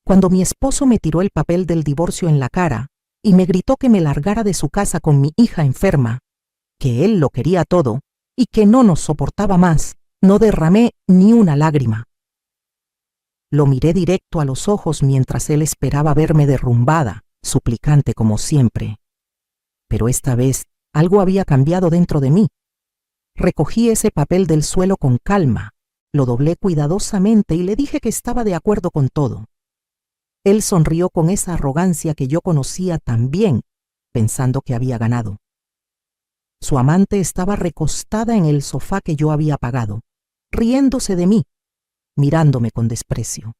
cuando mi esposo me tiró el papel del divorcio en la cara y me gritó que me largara de su casa con mi hija enferma, que él lo quería todo y que no nos soportaba más, no derramé ni una lágrima. Lo miré directo a los ojos mientras él esperaba verme derrumbada, suplicante como siempre. Pero esta vez algo había cambiado dentro de mí. Recogí ese papel del suelo con calma, lo doblé cuidadosamente y le dije que estaba de acuerdo con todo. Él sonrió con esa arrogancia que yo conocía tan bien, pensando que había ganado. Su amante estaba recostada en el sofá que yo había pagado, riéndose de mí, mirándome con desprecio.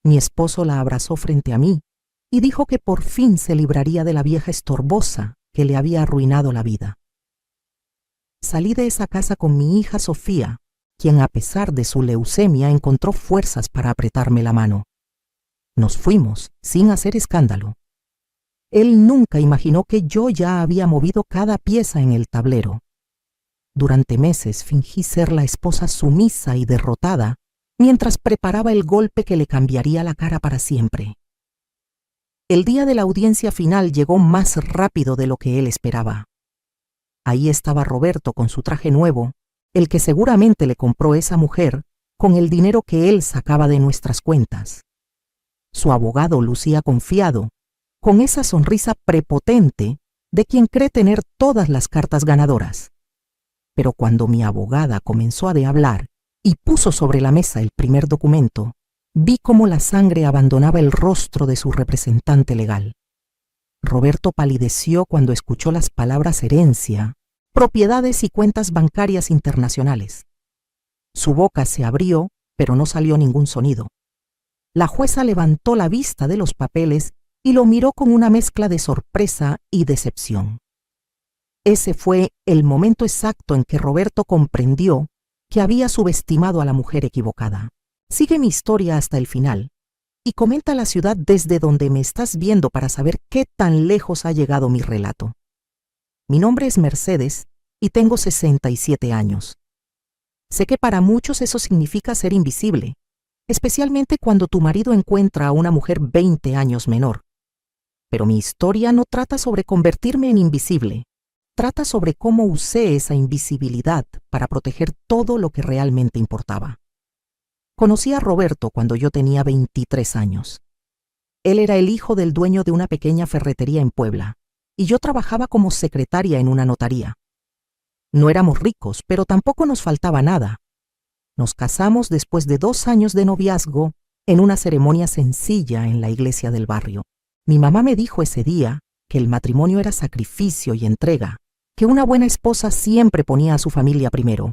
Mi esposo la abrazó frente a mí y dijo que por fin se libraría de la vieja estorbosa que le había arruinado la vida. Salí de esa casa con mi hija Sofía, quien a pesar de su leucemia encontró fuerzas para apretarme la mano. Nos fuimos sin hacer escándalo. Él nunca imaginó que yo ya había movido cada pieza en el tablero. Durante meses fingí ser la esposa sumisa y derrotada, mientras preparaba el golpe que le cambiaría la cara para siempre. El día de la audiencia final llegó más rápido de lo que él esperaba. Ahí estaba Roberto con su traje nuevo, el que seguramente le compró esa mujer con el dinero que él sacaba de nuestras cuentas. Su abogado lucía confiado, con esa sonrisa prepotente de quien cree tener todas las cartas ganadoras. Pero cuando mi abogada comenzó a hablar y puso sobre la mesa el primer documento, vi cómo la sangre abandonaba el rostro de su representante legal. Roberto palideció cuando escuchó las palabras herencia, propiedades y cuentas bancarias internacionales. Su boca se abrió, pero no salió ningún sonido. La jueza levantó la vista de los papeles y lo miró con una mezcla de sorpresa y decepción. Ese fue el momento exacto en que Roberto comprendió que había subestimado a la mujer equivocada. Sigue mi historia hasta el final y comenta la ciudad desde donde me estás viendo para saber qué tan lejos ha llegado mi relato. Mi nombre es Mercedes y tengo 67 años. Sé que para muchos eso significa ser invisible, especialmente cuando tu marido encuentra a una mujer 20 años menor. Pero mi historia no trata sobre convertirme en invisible. Trata sobre cómo usé esa invisibilidad para proteger todo lo que realmente importaba. Conocí a Roberto cuando yo tenía 23 años. Él era el hijo del dueño de una pequeña ferretería en Puebla, y yo trabajaba como secretaria en una notaría. No éramos ricos, pero tampoco nos faltaba nada. Nos casamos después de 2 años de noviazgo en una ceremonia sencilla en la iglesia del barrio. Mi mamá me dijo ese día que el matrimonio era sacrificio y entrega, que una buena esposa siempre ponía a su familia primero.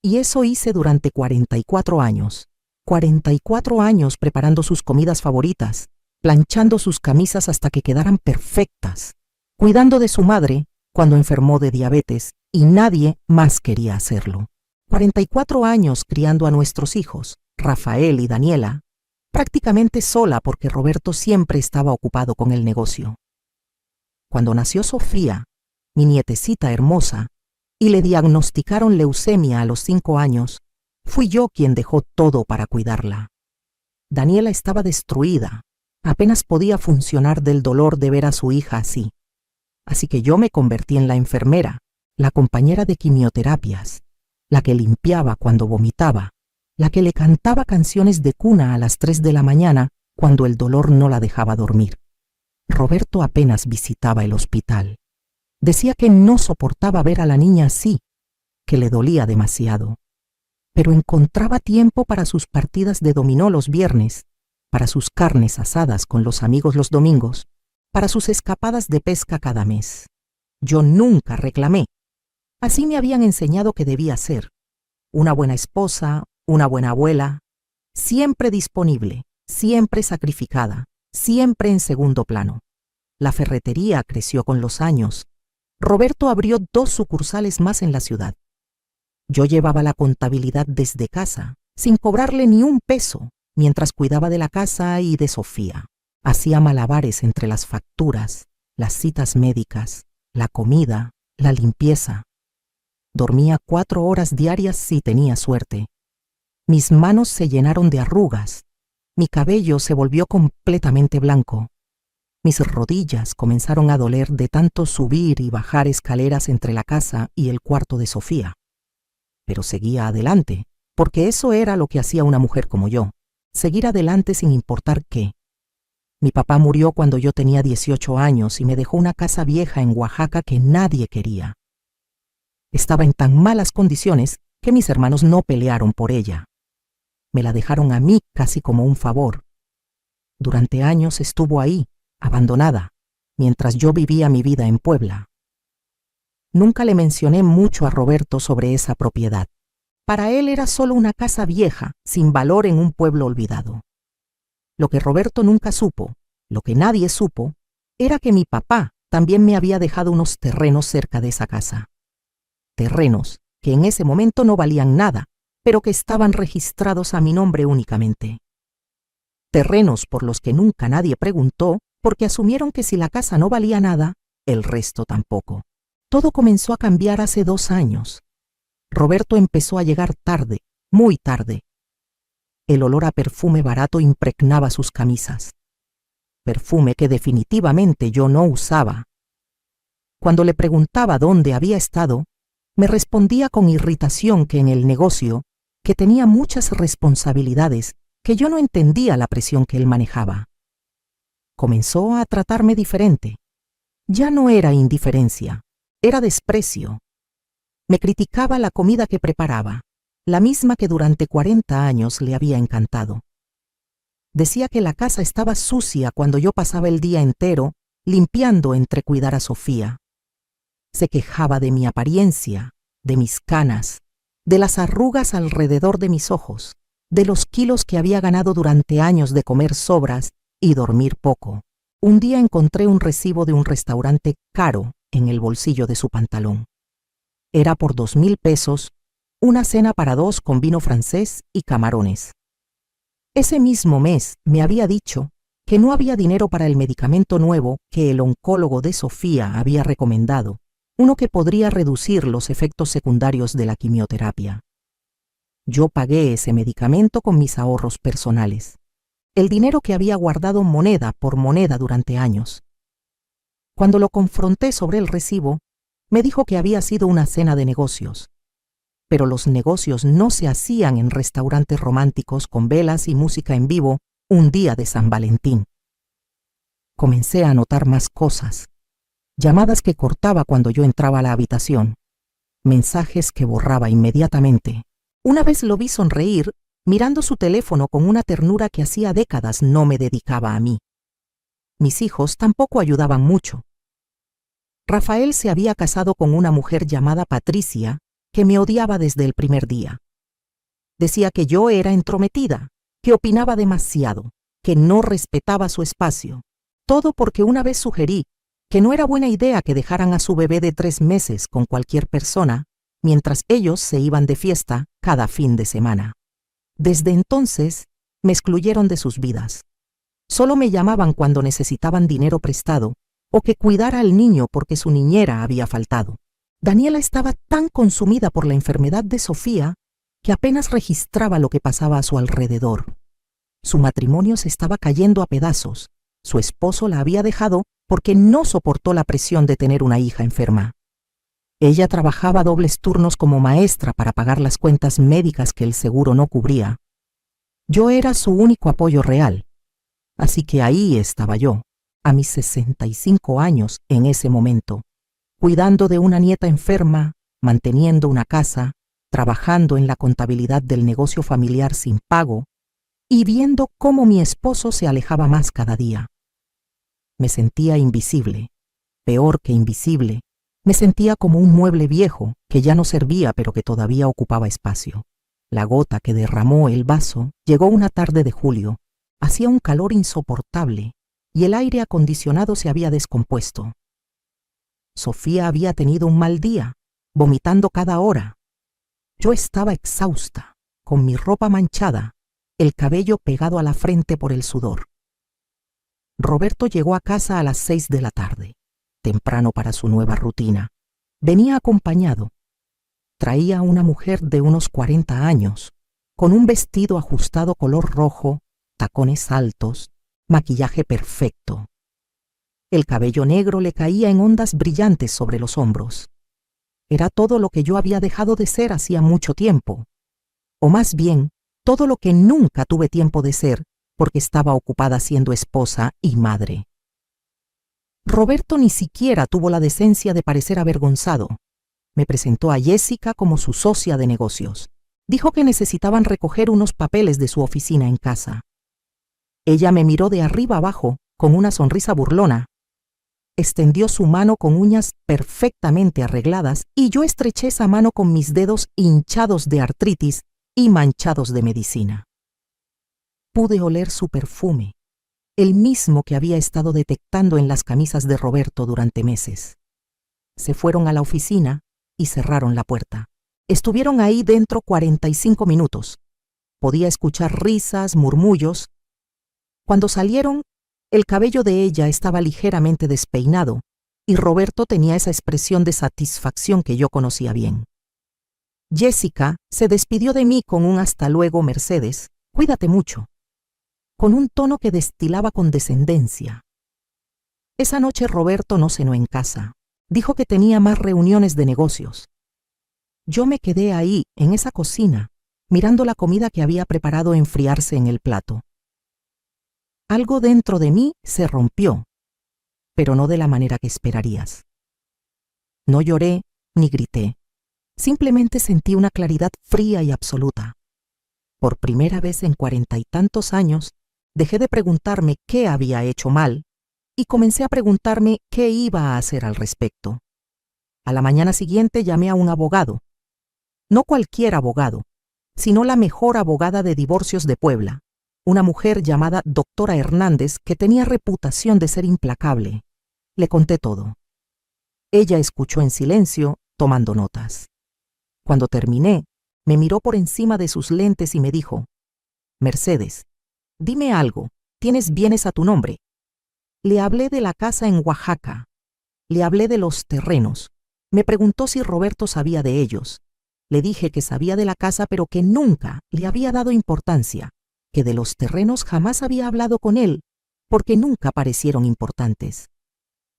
Y eso hice durante 44 años. 44 años preparando sus comidas favoritas, planchando sus camisas hasta que quedaran perfectas, cuidando de su madre cuando enfermó de diabetes y nadie más quería hacerlo. 44 años criando a nuestros hijos, Rafael y Daniela, prácticamente sola porque Roberto siempre estaba ocupado con el negocio. Cuando nació Sofía, mi nietecita hermosa, y le diagnosticaron leucemia a los 5 años, fui yo quien dejó todo para cuidarla. Daniela estaba destruida, apenas podía funcionar del dolor de ver a su hija así. Así que yo me convertí en la enfermera, la compañera de quimioterapias, la que limpiaba cuando vomitaba, la que le cantaba canciones de cuna a las 3 de la mañana cuando el dolor no la dejaba dormir. Roberto apenas visitaba el hospital. Decía que no soportaba ver a la niña así, que le dolía demasiado. Pero encontraba tiempo para sus partidas de dominó los viernes, para sus carnes asadas con los amigos los domingos, para sus escapadas de pesca cada mes. Yo nunca reclamé. Así me habían enseñado que debía ser. Una buena esposa, una buena abuela, siempre disponible, siempre sacrificada, siempre en segundo plano. La ferretería creció con los años. Roberto abrió 2 sucursales más en la ciudad. Yo llevaba la contabilidad desde casa, sin cobrarle ni un peso, mientras cuidaba de la casa y de Sofía. Hacía malabares entre las facturas, las citas médicas, la comida, la limpieza. Dormía 4 horas diarias si tenía suerte. Mis manos se llenaron de arrugas, Mi cabello se volvió completamente blanco. Mis rodillas comenzaron a doler de tanto subir y bajar escaleras entre la casa y el cuarto de Sofía. Pero seguía adelante, porque eso era lo que hacía una mujer como yo, seguir adelante sin importar qué. Mi papá murió cuando yo tenía 18 años y me dejó una casa vieja en Oaxaca que nadie quería. Estaba en tan malas condiciones que mis hermanos no pelearon por ella. Me la dejaron a mí casi como un favor. Durante años estuvo ahí, abandonada, mientras yo vivía mi vida en Puebla. Nunca le mencioné mucho a Roberto sobre esa propiedad. Para él era solo una casa vieja, sin valor en un pueblo olvidado. Lo que Roberto nunca supo, lo que nadie supo, era que mi papá también me había dejado unos terrenos cerca de esa casa. Terrenos que en ese momento no valían nada, pero que estaban registrados a mi nombre únicamente. Terrenos por los que nunca nadie preguntó, porque asumieron que si la casa no valía nada, el resto tampoco. Todo comenzó a cambiar hace 2 años. Roberto empezó a llegar tarde, muy tarde. El olor a perfume barato impregnaba sus camisas. Perfume que definitivamente yo no usaba. Cuando le preguntaba dónde había estado, me respondía con irritación que en el negocio, que tenía muchas responsabilidades, que yo no entendía la presión que él manejaba. Comenzó a tratarme diferente. Ya no era indiferencia, era desprecio. Me criticaba la comida que preparaba, la misma que durante 40 años le había encantado. Decía que la casa estaba sucia cuando yo pasaba el día entero limpiando entre cuidar a Sofía. Se quejaba de mi apariencia, de mis canas, de las arrugas alrededor de mis ojos, de los kilos que había ganado durante años de comer sobras y dormir poco. Un día encontré un recibo de un restaurante caro en el bolsillo de su pantalón. Era por 2,000 pesos, una cena para 2 con vino francés y camarones. Ese mismo mes me había dicho que no había dinero para el medicamento nuevo que el oncólogo de Sofía había recomendado, uno que podría reducir los efectos secundarios de la quimioterapia. Yo pagué ese medicamento con mis ahorros personales, el dinero que había guardado moneda por moneda durante años. Cuando lo confronté sobre el recibo, me dijo que había sido una cena de negocios. Pero los negocios no se hacían en restaurantes románticos con velas y música en vivo un día de San Valentín. Comencé a notar más cosas. Llamadas que cortaba cuando yo entraba a la habitación. Mensajes que borraba inmediatamente. Una vez lo vi sonreír, mirando su teléfono con una ternura que hacía décadas no me dedicaba a mí. Mis hijos tampoco ayudaban mucho. Rafael se había casado con una mujer llamada Patricia, que me odiaba desde el primer día. Decía que yo era entrometida, que opinaba demasiado, que no respetaba su espacio. Todo porque una vez sugerí que no era buena idea que dejaran a su bebé de 3 meses con cualquier persona, mientras ellos se iban de fiesta cada fin de semana. Desde entonces, me excluyeron de sus vidas. Solo me llamaban cuando necesitaban dinero prestado o que cuidara al niño porque su niñera había faltado. Daniela estaba tan consumida por la enfermedad de Sofía que apenas registraba lo que pasaba a su alrededor. Su matrimonio se estaba cayendo a pedazos. Su esposo la había dejado porque no soportó la presión de tener una hija enferma. Ella trabajaba dobles turnos como maestra para pagar las cuentas médicas que el seguro no cubría. Yo era su único apoyo real. Así que ahí estaba yo, a mis 65 años en ese momento, cuidando de una nieta enferma, manteniendo una casa, trabajando en la contabilidad del negocio familiar sin pago y viendo cómo mi esposo se alejaba más cada día. Me sentía invisible, peor que invisible. Me sentía como un mueble viejo que ya no servía pero que todavía ocupaba espacio. La gota que derramó el vaso llegó una tarde de julio. Hacía un calor insoportable y el aire acondicionado se había descompuesto. Sofía había tenido un mal día, vomitando cada hora. Yo estaba exhausta, con mi ropa manchada, el cabello pegado a la frente por el sudor. Roberto llegó a casa a las 6 de la tarde, temprano para su nueva rutina. Venía acompañado. Traía a una mujer de unos 40 años, con un vestido ajustado color rojo tacones altos, maquillaje perfecto. El cabello negro le caía en ondas brillantes sobre los hombros. Era todo lo que yo había dejado de ser hacía mucho tiempo, o más bien, todo lo que nunca tuve tiempo de ser porque estaba ocupada siendo esposa y madre. Roberto ni siquiera tuvo la decencia de parecer avergonzado. Me presentó a Jessica como su socia de negocios. Dijo que necesitaban recoger unos papeles de su oficina en casa. Ella me miró de arriba abajo con una sonrisa burlona. Extendió su mano con uñas perfectamente arregladas y yo estreché esa mano con mis dedos hinchados de artritis y manchados de medicina. Pude oler su perfume, el mismo que había estado detectando en las camisas de Roberto durante meses. Se fueron a la oficina y cerraron la puerta. Estuvieron ahí dentro 45 minutos. Podía escuchar risas, murmullos. Cuando salieron, el cabello de ella estaba ligeramente despeinado y Roberto tenía esa expresión de satisfacción que yo conocía bien. Jessica se despidió de mí con un hasta luego, Mercedes, cuídate mucho, con un tono que destilaba condescendencia. Esa noche Roberto no cenó en casa. Dijo que tenía más reuniones de negocios. Yo me quedé ahí, en esa cocina, mirando la comida que había preparado enfriarse en el plato. Algo dentro de mí se rompió, pero no de la manera que esperarías. No lloré ni grité. Simplemente sentí una claridad fría y absoluta. Por primera vez en 40 y tantos años, dejé de preguntarme qué había hecho mal y comencé a preguntarme qué iba a hacer al respecto. A la mañana siguiente llamé a un abogado. No cualquier abogado, sino la mejor abogada de divorcios de Puebla, una mujer llamada Doctora Hernández que tenía reputación de ser implacable. Le conté todo. Ella escuchó en silencio, tomando notas. Cuando terminé, me miró por encima de sus lentes y me dijo: Mercedes, dime algo, ¿tienes bienes a tu nombre? Le hablé de la casa en Oaxaca. Le hablé de los terrenos. Me preguntó si Roberto sabía de ellos. Le dije que sabía de la casa pero que nunca le había dado importancia, que de los terrenos jamás había hablado con él, porque nunca parecieron importantes.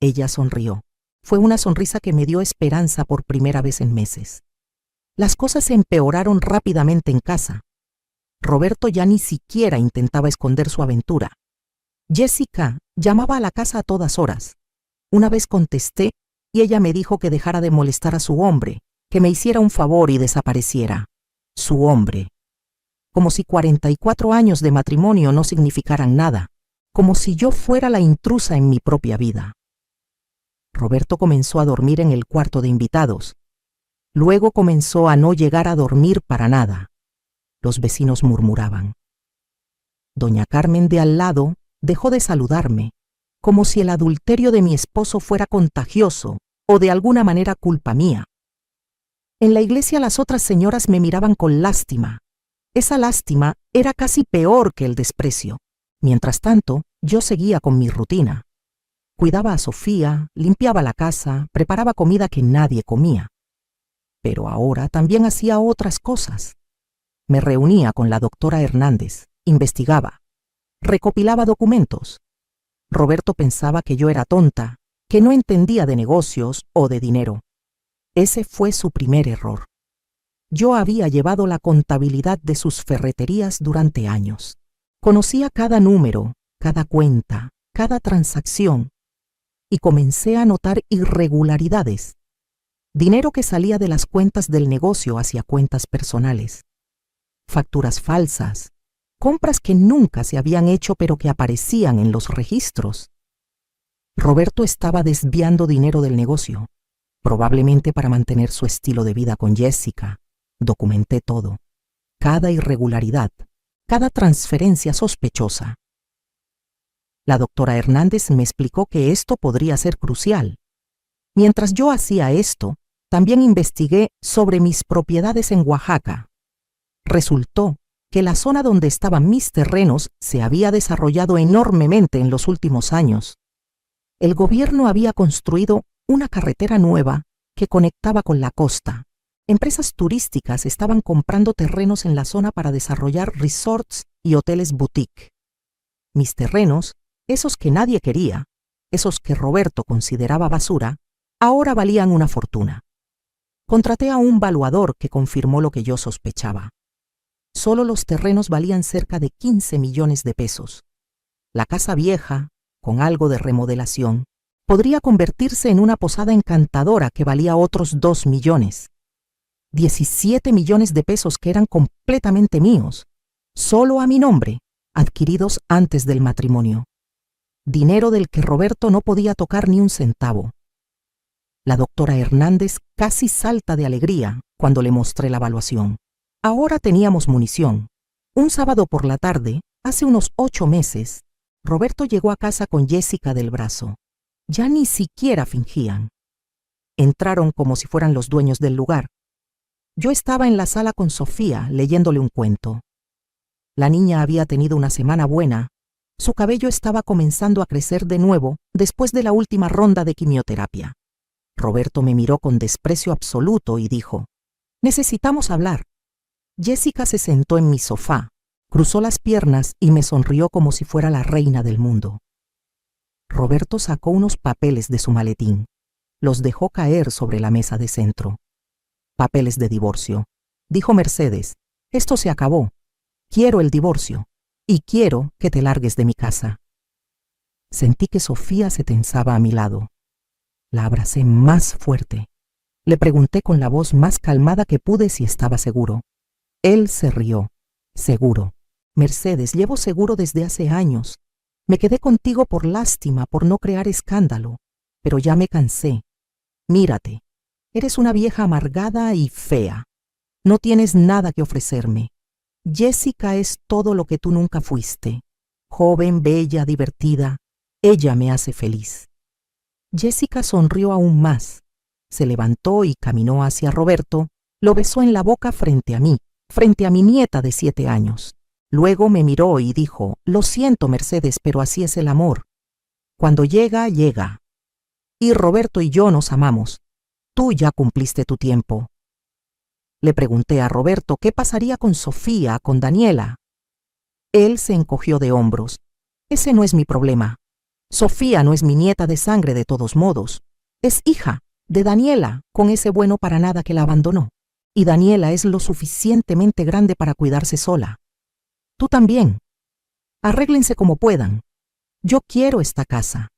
Ella sonrió. Fue una sonrisa que me dio esperanza por primera vez en meses. Las cosas se empeoraron rápidamente en casa. Roberto ya ni siquiera intentaba esconder su aventura. Jessica llamaba a la casa a todas horas. Una vez contesté y ella me dijo que dejara de molestar a su hombre, que me hiciera un favor y desapareciera. Su hombre. Como si 44 años de matrimonio no significaran nada, como si yo fuera la intrusa en mi propia vida. Roberto comenzó a dormir en el cuarto de invitados. Luego comenzó a no llegar a dormir para nada. Los vecinos murmuraban. Doña Carmen de al lado dejó de saludarme, como si el adulterio de mi esposo fuera contagioso o de alguna manera culpa mía. En la iglesia las otras señoras me miraban con lástima. Esa lástima era casi peor que el desprecio. Mientras tanto, yo seguía con mi rutina. Cuidaba a Sofía, limpiaba la casa, preparaba comida que nadie comía. Pero ahora también hacía otras cosas. Me reunía con la doctora Hernández, investigaba, recopilaba documentos. Roberto pensaba que yo era tonta, que no entendía de negocios o de dinero. Ese fue su primer error. Yo había llevado la contabilidad de sus ferreterías durante años. Conocía cada número, cada cuenta, cada transacción, y comencé a notar irregularidades. Dinero que salía de las cuentas del negocio hacia cuentas personales. Facturas falsas, compras que nunca se habían hecho pero que aparecían en los registros. Roberto estaba desviando dinero del negocio, probablemente para mantener su estilo de vida con Jessica. Documenté todo, cada irregularidad, cada transferencia sospechosa. La doctora Hernández me explicó que esto podría ser crucial. Mientras yo hacía esto, también investigué sobre mis propiedades en Oaxaca. Resultó que la zona donde estaban mis terrenos se había desarrollado enormemente en los últimos años. El gobierno había construido una carretera nueva que conectaba con la costa. Empresas turísticas estaban comprando terrenos en la zona para desarrollar resorts y hoteles boutique. Mis terrenos, esos que nadie quería, esos que Roberto consideraba basura, ahora valían una fortuna. Contraté a un valuador que confirmó lo que yo sospechaba. Solo los terrenos valían cerca de 15 millones de pesos. La casa vieja, con algo de remodelación, podría convertirse en una posada encantadora que valía otros 2 millones. 17 millones de pesos que eran completamente míos, solo a mi nombre, adquiridos antes del matrimonio. Dinero del que Roberto no podía tocar ni un centavo. La doctora Hernández casi salta de alegría cuando le mostré la evaluación. Ahora teníamos munición. Un sábado por la tarde, hace unos 8 meses, Roberto llegó a casa con Jessica del brazo. Ya ni siquiera fingían. Entraron como si fueran los dueños del lugar. Yo estaba en la sala con Sofía leyéndole un cuento. La niña había tenido una semana buena. Su cabello estaba comenzando a crecer de nuevo después de la última ronda de quimioterapia. Roberto me miró con desprecio absoluto y dijo: «Necesitamos hablar». Jessica se sentó en mi sofá, cruzó las piernas y me sonrió como si fuera la reina del mundo. Roberto sacó unos papeles de su maletín. Los dejó caer sobre la mesa de centro. «Papeles de divorcio», dijo Mercedes. «Esto se acabó. Quiero el divorcio y quiero que te largues de mi casa». Sentí que Sofía se tensaba a mi lado. La abracé más fuerte. Le pregunté con la voz más calmada que pude si estaba seguro. Él se rió. «Seguro. Mercedes, llevo seguro desde hace años. Me quedé contigo por lástima, por no crear escándalo. Pero ya me cansé. Mírate. Eres una vieja amargada y fea. No tienes nada que ofrecerme. Jessica es todo lo que tú nunca fuiste. Joven, bella, divertida. Ella me hace feliz». Jessica sonrió aún más. Se levantó y caminó hacia Roberto. Lo besó en la boca frente a mí, frente a mi nieta de 7 años. Luego me miró y dijo: «Lo siento, Mercedes, pero así es el amor. Cuando llega, llega. Y Roberto y yo nos amamos. Tú ya cumpliste tu tiempo». Le pregunté a Roberto qué pasaría con Sofía, con Daniela. Él se encogió de hombros. «Ese no es mi problema. Sofía no es mi nieta de sangre de todos modos. Es hija de Daniela, con ese bueno para nada que la abandonó. Y Daniela es lo suficientemente grande para cuidarse sola. Tú también. Arréglense como puedan. Yo quiero esta casa.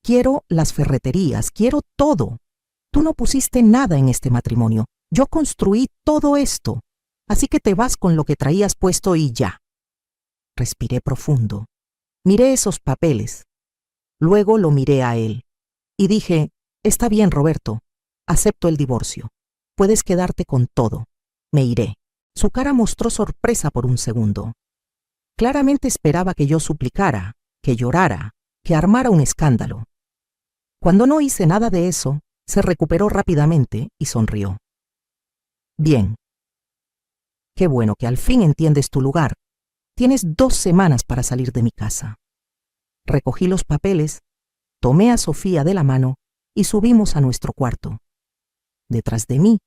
Quiero las ferreterías. Quiero todo. Tú no pusiste nada en este matrimonio. Yo construí todo esto. Así que te vas con lo que traías puesto y ya». Respiré profundo. Miré esos papeles. Luego lo miré a él. Y dije: «Está bien, Roberto. Acepto el divorcio. Puedes quedarte con todo. Me iré». Su cara mostró sorpresa por un segundo. Claramente esperaba que yo suplicara, que llorara, que armara un escándalo. Cuando no hice nada de eso, se recuperó rápidamente y sonrió. «Bien. Qué bueno que al fin entiendes tu lugar. Tienes 2 semanas para salir de mi casa». Recogí los papeles, tomé a Sofía de la mano y subimos a nuestro cuarto. Detrás de mí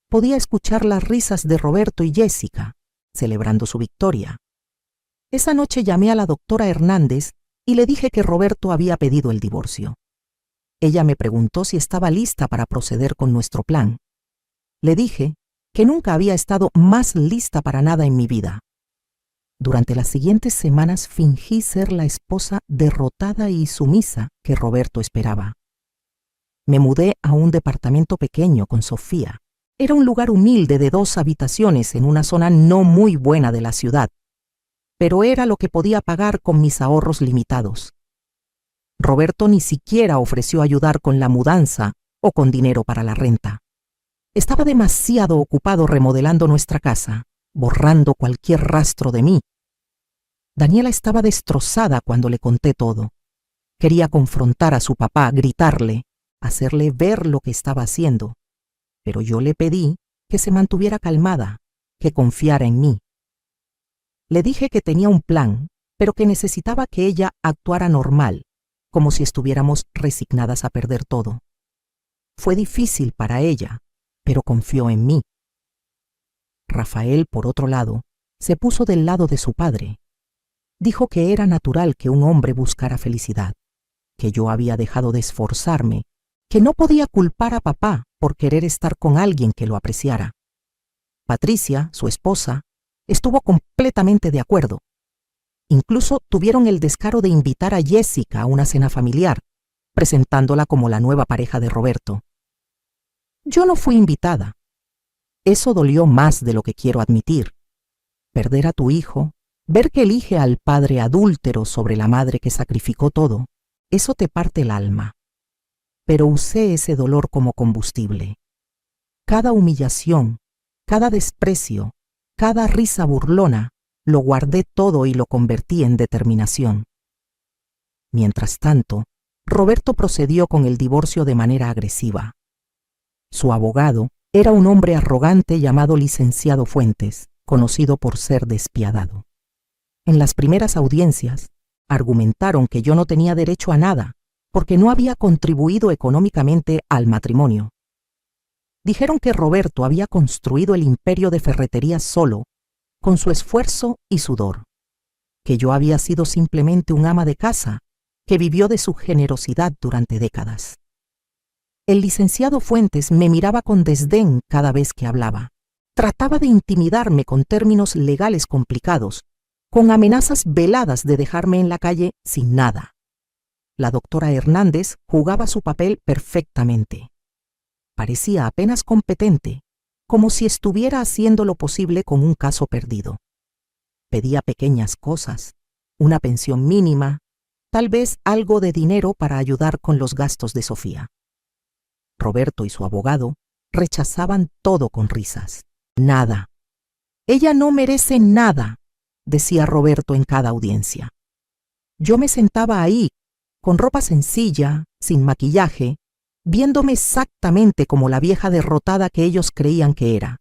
podía escuchar las risas de Roberto y Jessica, celebrando su victoria. Esa noche llamé a la doctora Hernández y le dije que Roberto había pedido el divorcio. Ella me preguntó si estaba lista para proceder con nuestro plan. Le dije que nunca había estado más lista para nada en mi vida. Durante las siguientes semanas fingí ser la esposa derrotada y sumisa que Roberto esperaba. Me mudé a un departamento pequeño con Sofía. Era un lugar humilde de 2 habitaciones en una zona no muy buena de la ciudad, pero era lo que podía pagar con mis ahorros limitados. Roberto ni siquiera ofreció ayudar con la mudanza o con dinero para la renta. Estaba demasiado ocupado remodelando nuestra casa, borrando cualquier rastro de mí. Daniela estaba destrozada cuando le conté todo. Quería confrontar a su papá, gritarle, hacerle ver lo que estaba haciendo. Pero yo le pedí que se mantuviera calmada, que confiara en mí. Le dije que tenía un plan, pero que necesitaba que ella actuara normal, como si estuviéramos resignadas a perder todo. Fue difícil para ella, pero confió en mí. Rafael, por otro lado, se puso del lado de su padre. Dijo que era natural que un hombre buscara felicidad, que yo había dejado de esforzarme, que no podía culpar a papá por querer estar con alguien que lo apreciara. Patricia, su esposa, estuvo completamente de acuerdo. Incluso tuvieron el descaro de invitar a Jessica a una cena familiar, presentándola como la nueva pareja de Roberto. Yo no fui invitada. Eso dolió más de lo que quiero admitir. Perder a tu hijo, ver que elige al padre adúltero sobre la madre que sacrificó todo, eso te parte el alma. Pero usé ese dolor como combustible. Cada humillación, cada desprecio, cada risa burlona, lo guardé todo y lo convertí en determinación. Mientras tanto, Roberto procedió con el divorcio de manera agresiva. Su abogado era un hombre arrogante llamado licenciado Fuentes, conocido por ser despiadado. En las primeras audiencias, argumentaron que yo no tenía derecho a nada, porque no había contribuido económicamente al matrimonio. Dijeron que Roberto había construido el imperio de ferreterías solo, con su esfuerzo y sudor, que yo había sido simplemente un ama de casa, que vivió de su generosidad durante décadas. El licenciado Fuentes me miraba con desdén cada vez que hablaba. Trataba de intimidarme con términos legales complicados, con amenazas veladas de dejarme en la calle sin nada. La doctora Hernández jugaba su papel perfectamente. Parecía apenas competente, como si estuviera haciendo lo posible con un caso perdido. Pedía pequeñas cosas, una pensión mínima, tal vez algo de dinero para ayudar con los gastos de Sofía. Roberto y su abogado rechazaban todo con risas. Nada. Ella no merece nada, decía Roberto en cada audiencia. Yo me sentaba ahí, con ropa sencilla, sin maquillaje, viéndome exactamente como la vieja derrotada que ellos creían que era.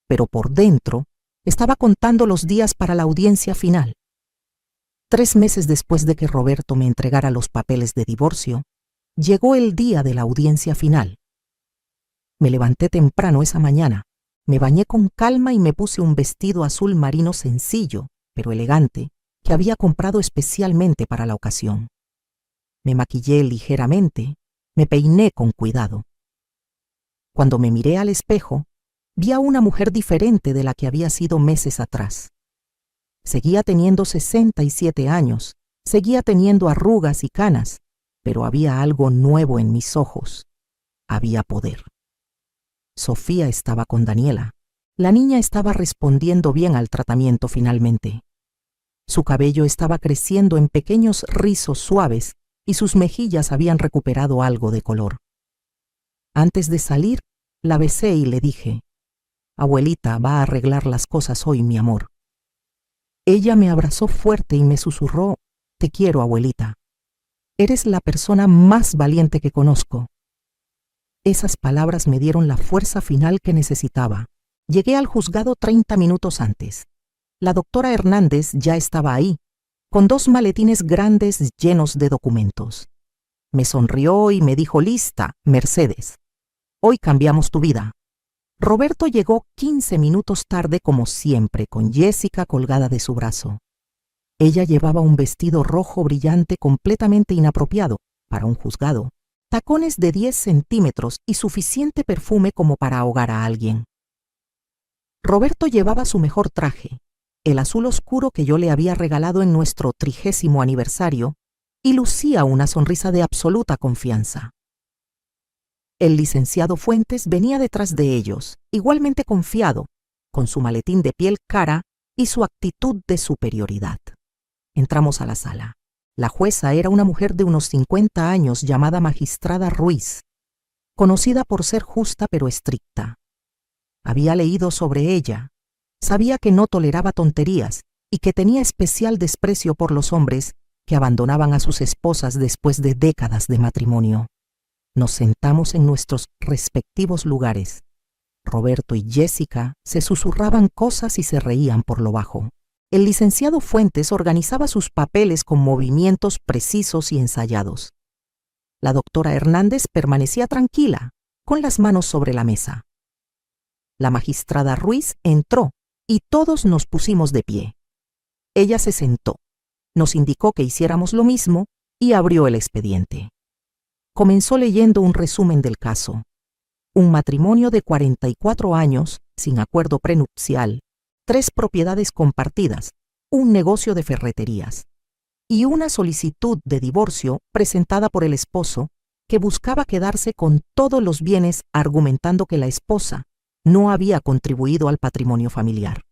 Pero por dentro, estaba contando los días para la audiencia final. 3 meses después de que Roberto me entregara los papeles de divorcio, llegó el día de la audiencia final. Me levanté temprano esa mañana, me bañé con calma y me puse un vestido azul marino sencillo, pero elegante, que había comprado especialmente para la ocasión. Me maquillé ligeramente, me peiné con cuidado. Cuando me miré al espejo, vi a una mujer diferente de la que había sido meses atrás. Seguía teniendo 67 años, seguía teniendo arrugas y canas, pero había algo nuevo en mis ojos. Había poder. Sofía estaba con Daniela. La niña estaba respondiendo bien al tratamiento finalmente. Su cabello estaba creciendo en pequeños rizos suaves y sus mejillas habían recuperado algo de color. Antes de salir, la besé y le dije: «Abuelita va a arreglar las cosas hoy, mi amor». Ella me abrazó fuerte y me susurró: «Te quiero, abuelita. Eres la persona más valiente que conozco». Esas palabras me dieron la fuerza final que necesitaba. Llegué al juzgado 30 minutos antes. La doctora Hernández ya estaba ahí, con 2 maletines grandes llenos de documentos. Me sonrió y me dijo: «Lista, Mercedes. Hoy cambiamos tu vida». Roberto llegó 15 minutos tarde como siempre, con Jessica colgada de su brazo. Ella llevaba un vestido rojo brillante completamente inapropiado para un juzgado, tacones de 10 centímetros y suficiente perfume como para ahogar a alguien. Roberto llevaba su mejor traje, el azul oscuro que yo le había regalado en nuestro 30º aniversario, y lucía una sonrisa de absoluta confianza. El licenciado Fuentes venía detrás de ellos, igualmente confiado, con su maletín de piel cara y su actitud de superioridad. Entramos a la sala. La jueza era una mujer de unos 50 años llamada Magistrada Ruiz, conocida por ser justa pero estricta. Había leído sobre ella, sabía que no toleraba tonterías y que tenía especial desprecio por los hombres que abandonaban a sus esposas después de décadas de matrimonio. Nos sentamos en nuestros respectivos lugares. Roberto y Jessica se susurraban cosas y se reían por lo bajo. El licenciado Fuentes organizaba sus papeles con movimientos precisos y ensayados. La doctora Hernández permanecía tranquila, con las manos sobre la mesa. La magistrada Ruiz entró y todos nos pusimos de pie. Ella se sentó, Nos indicó que hiciéramos lo mismo y abrió el expediente. Comenzó leyendo un resumen del caso. Un matrimonio de 44 años, sin acuerdo prenupcial, 3 propiedades compartidas, un negocio de ferreterías y una solicitud de divorcio presentada por el esposo que buscaba quedarse con todos los bienes argumentando que la esposa no había contribuido al patrimonio familiar.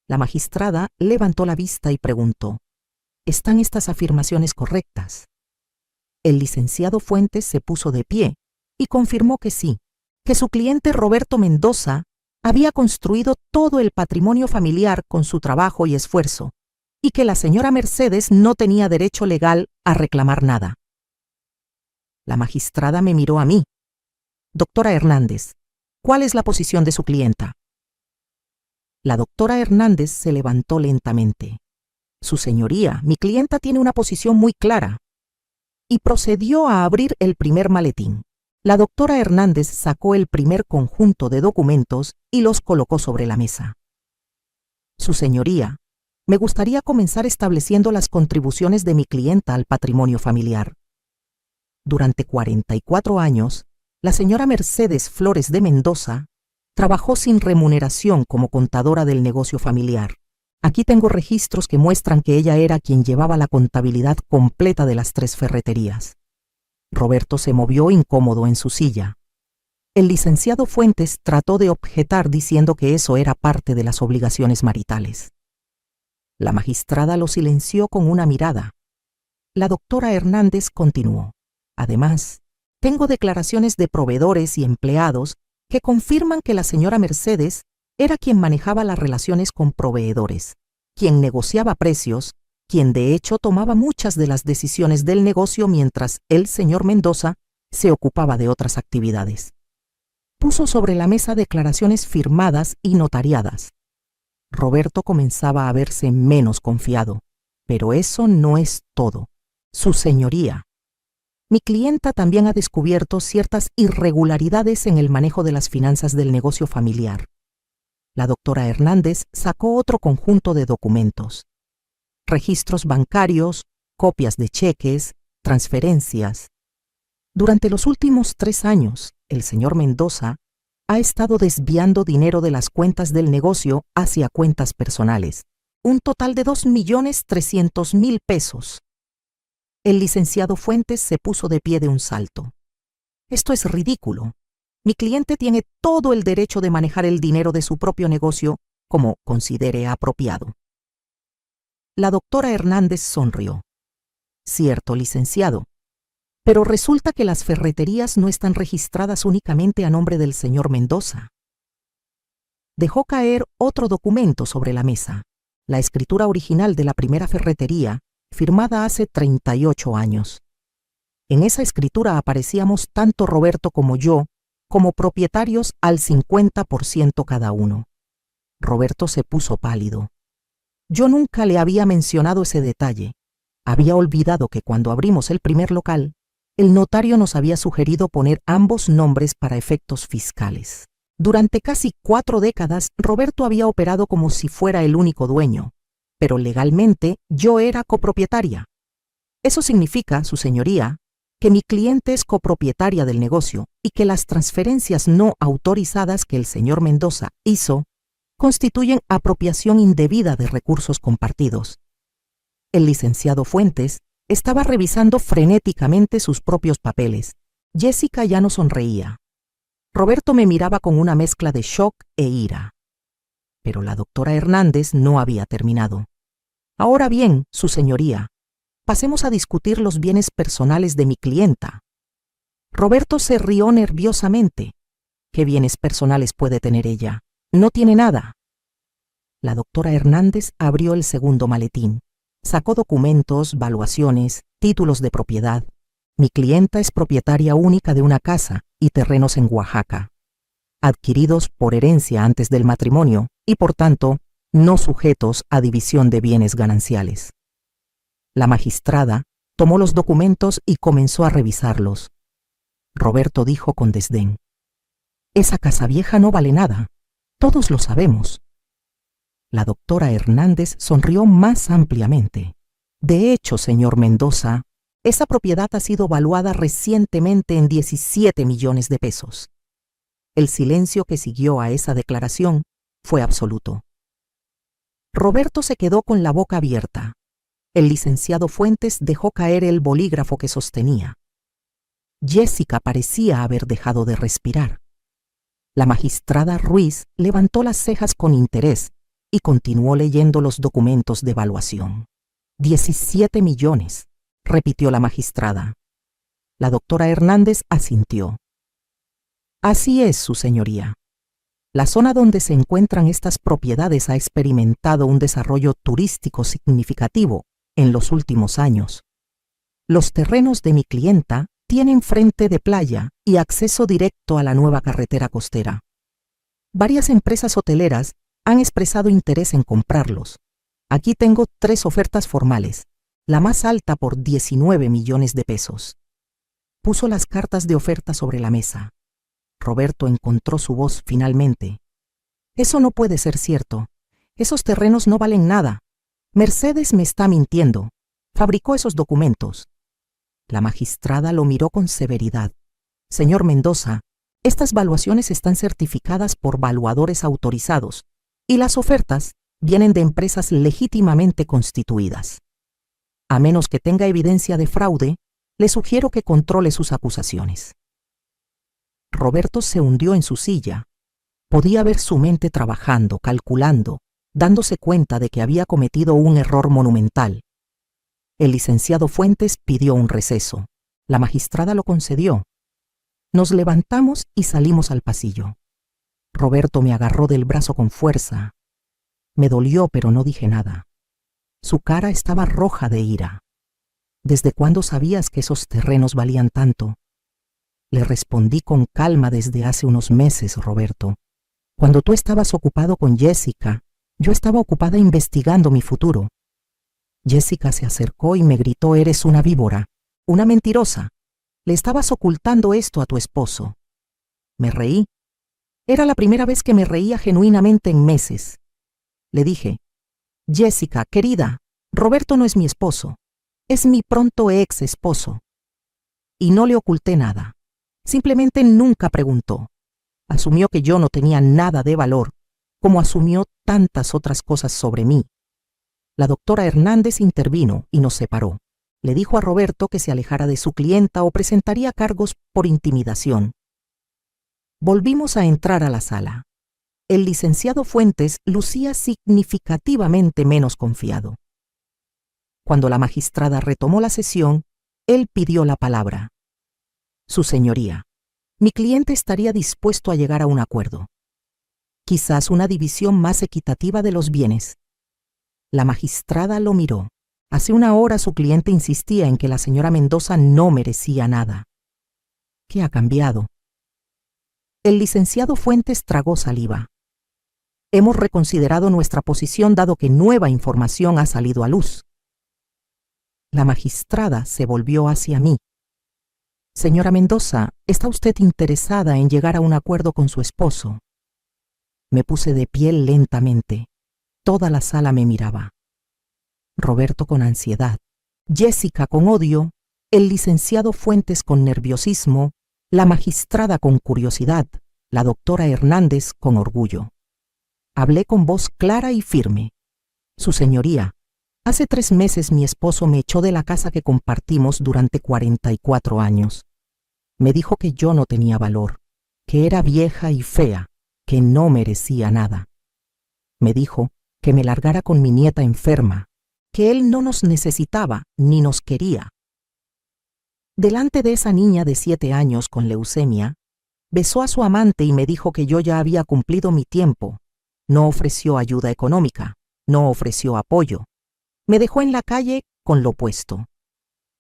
La magistrada levantó la vista y preguntó: ¿están estas afirmaciones correctas? El licenciado Fuentes se puso de pie y confirmó que sí, que su cliente Roberto Mendoza había construido todo el patrimonio familiar con su trabajo y esfuerzo, y que la señora Mercedes no tenía derecho legal a reclamar nada. La magistrada me miró a mí. Doctora Hernández, ¿cuál es la posición de su clienta? La doctora Hernández se levantó lentamente. Su señoría, mi clienta tiene una posición muy clara. Y procedió a abrir el primer maletín. La doctora Hernández sacó el primer conjunto de documentos y los colocó sobre la mesa. Su señoría, me gustaría comenzar estableciendo las contribuciones de mi clienta al patrimonio familiar. Durante 44 años, la señora Mercedes Flores de Mendoza trabajó sin remuneración como contadora del negocio familiar. Aquí tengo registros que muestran que ella era quien llevaba la contabilidad completa de las 3 ferreterías. Roberto se movió incómodo en su silla. El licenciado Fuentes trató de objetar diciendo que eso era parte de las obligaciones maritales. La magistrada lo silenció con una mirada. La doctora Hernández continuó: además, tengo declaraciones de proveedores y empleados que confirman que la señora Mercedes era quien manejaba las relaciones con proveedores, quien negociaba precios, quien de hecho tomaba muchas de las decisiones del negocio mientras el señor Mendoza se ocupaba de otras actividades. Puso sobre la mesa declaraciones firmadas y notariadas. Roberto comenzaba a verse menos confiado, pero eso no es todo. Su señoría, mi clienta también ha descubierto ciertas irregularidades en el manejo de las finanzas del negocio familiar. La doctora Hernández sacó otro conjunto de documentos: registros bancarios, copias de cheques, transferencias. Durante los últimos 3 años, el señor Mendoza ha estado desviando dinero de las cuentas del negocio hacia cuentas personales, un total de 2.300.000 pesos. El licenciado Fuentes se puso de pie de un salto. Esto es ridículo. Mi cliente tiene todo el derecho de manejar el dinero de su propio negocio como considere apropiado. La doctora Hernández sonrió. Cierto, licenciado, pero resulta que las ferreterías no están registradas únicamente a nombre del señor Mendoza. Dejó caer otro documento sobre la mesa, la escritura original de la primera ferretería, firmada hace 38 años. En esa escritura aparecíamos tanto Roberto como yo, como propietarios al 50% cada uno. Roberto se puso pálido. Yo nunca le había mencionado ese detalle. Había olvidado que cuando abrimos el primer local, el notario nos había sugerido poner ambos nombres para efectos fiscales. Durante casi 4 décadas, Roberto había operado como si fuera el único dueño, pero legalmente yo era copropietaria. Eso significa, su señoría, que mi cliente es copropietaria del negocio y que las transferencias no autorizadas que el señor Mendoza hizo constituyen apropiación indebida de recursos compartidos. El licenciado Fuentes estaba revisando frenéticamente sus propios papeles. Jessica ya no sonreía. Roberto me miraba con una mezcla de shock e ira. Pero la doctora Hernández no había terminado. Ahora bien, su señoría, pasemos a discutir los bienes personales de mi clienta. Roberto se rió nerviosamente. ¿Qué bienes personales puede tener ella? No tiene nada. La doctora Hernández abrió el segundo maletín. Sacó documentos, valuaciones, títulos de propiedad. Mi clienta es propietaria única de una casa y terrenos en Oaxaca, adquiridos por herencia antes del matrimonio y, por tanto, no sujetos a división de bienes gananciales. La magistrada tomó los documentos y comenzó a revisarlos. Roberto dijo con desdén: «Esa casa vieja no vale nada. Todos lo sabemos». La doctora Hernández sonrió más ampliamente. De hecho, señor Mendoza, esa propiedad ha sido valuada recientemente en 17 millones de pesos. El silencio que siguió a esa declaración fue absoluto. Roberto se quedó con la boca abierta. El licenciado Fuentes dejó caer el bolígrafo que sostenía. Jessica parecía haber dejado de respirar. La magistrada Ruiz levantó las cejas con interés y continuó leyendo los documentos de evaluación. 17 millones, repitió la magistrada. La doctora Hernández asintió. Así es, su señoría. La zona donde se encuentran estas propiedades ha experimentado un desarrollo turístico significativo en los últimos años. Los terrenos de mi clienta tienen frente de playa y acceso directo a la nueva carretera costera. Varias empresas hoteleras han expresado interés en comprarlos. Aquí tengo 3 ofertas formales, la más alta por 19 millones de pesos. Puso las cartas de oferta sobre la mesa. Roberto encontró su voz finalmente. Eso no puede ser cierto. Esos terrenos no valen nada. Mercedes me está mintiendo. Fabricó esos documentos. La magistrada lo miró con severidad. Señor Mendoza, estas valuaciones están certificadas por valuadores autorizados y las ofertas vienen de empresas legítimamente constituidas. A menos que tenga evidencia de fraude, le sugiero que controle sus acusaciones. Roberto se hundió en su silla. Podía ver su mente trabajando, calculando, dándose cuenta de que había cometido un error monumental. El licenciado Fuentes pidió un receso. La magistrada lo concedió. Nos levantamos y salimos al pasillo. Roberto me agarró del brazo con fuerza. Me dolió, pero no dije nada. Su cara estaba roja de ira. ¿Desde cuándo sabías que esos terrenos valían tanto? Le respondí con calma desde hace unos meses, Roberto. Cuando tú estabas ocupado con Jessica, yo estaba ocupada investigando mi futuro. Jessica se acercó y me gritó: eres una víbora, una mentirosa. Le estabas ocultando esto a tu esposo. Me reí. Era la primera vez que me reía genuinamente en meses. Le dije: Jessica, querida, Roberto no es mi esposo, es mi pronto ex esposo. Y no le oculté nada. Simplemente nunca preguntó. Asumió que yo no tenía nada de valor, como asumió tantas otras cosas sobre mí. La doctora Hernández intervino y nos separó. Le dijo a Roberto que se alejara de su clienta o presentaría cargos por intimidación. Volvimos a entrar a la sala. El licenciado Fuentes lucía significativamente menos confiado. Cuando la magistrada retomó la sesión, él pidió la palabra. Su señoría, mi cliente estaría dispuesto a llegar a un acuerdo. Quizás una división más equitativa de los bienes. La magistrada lo miró. Hace una hora su cliente insistía en que la señora Mendoza no merecía nada. ¿Qué ha cambiado? El licenciado Fuentes tragó saliva. Hemos reconsiderado nuestra posición dado que nueva información ha salido a luz. La magistrada se volvió hacia mí. Señora Mendoza, ¿está usted interesada en llegar a un acuerdo con su esposo? Me puse de pie lentamente. Toda la sala me miraba. Roberto con ansiedad, Jessica con odio, el licenciado Fuentes con nerviosismo, la magistrada con curiosidad, la doctora Hernández con orgullo. Hablé con voz clara y firme. Su señoría, hace 3 meses mi esposo me echó de la casa que compartimos durante 44 años. Me dijo que yo no tenía valor, que era vieja y fea, que no merecía nada. Me dijo que me largara con mi nieta enferma, que él no nos necesitaba ni nos quería. Delante de esa niña de 7 años con leucemia, besó a su amante y me dijo que yo ya había cumplido mi tiempo. No ofreció ayuda económica, no ofreció apoyo. Me dejó en la calle con lo puesto.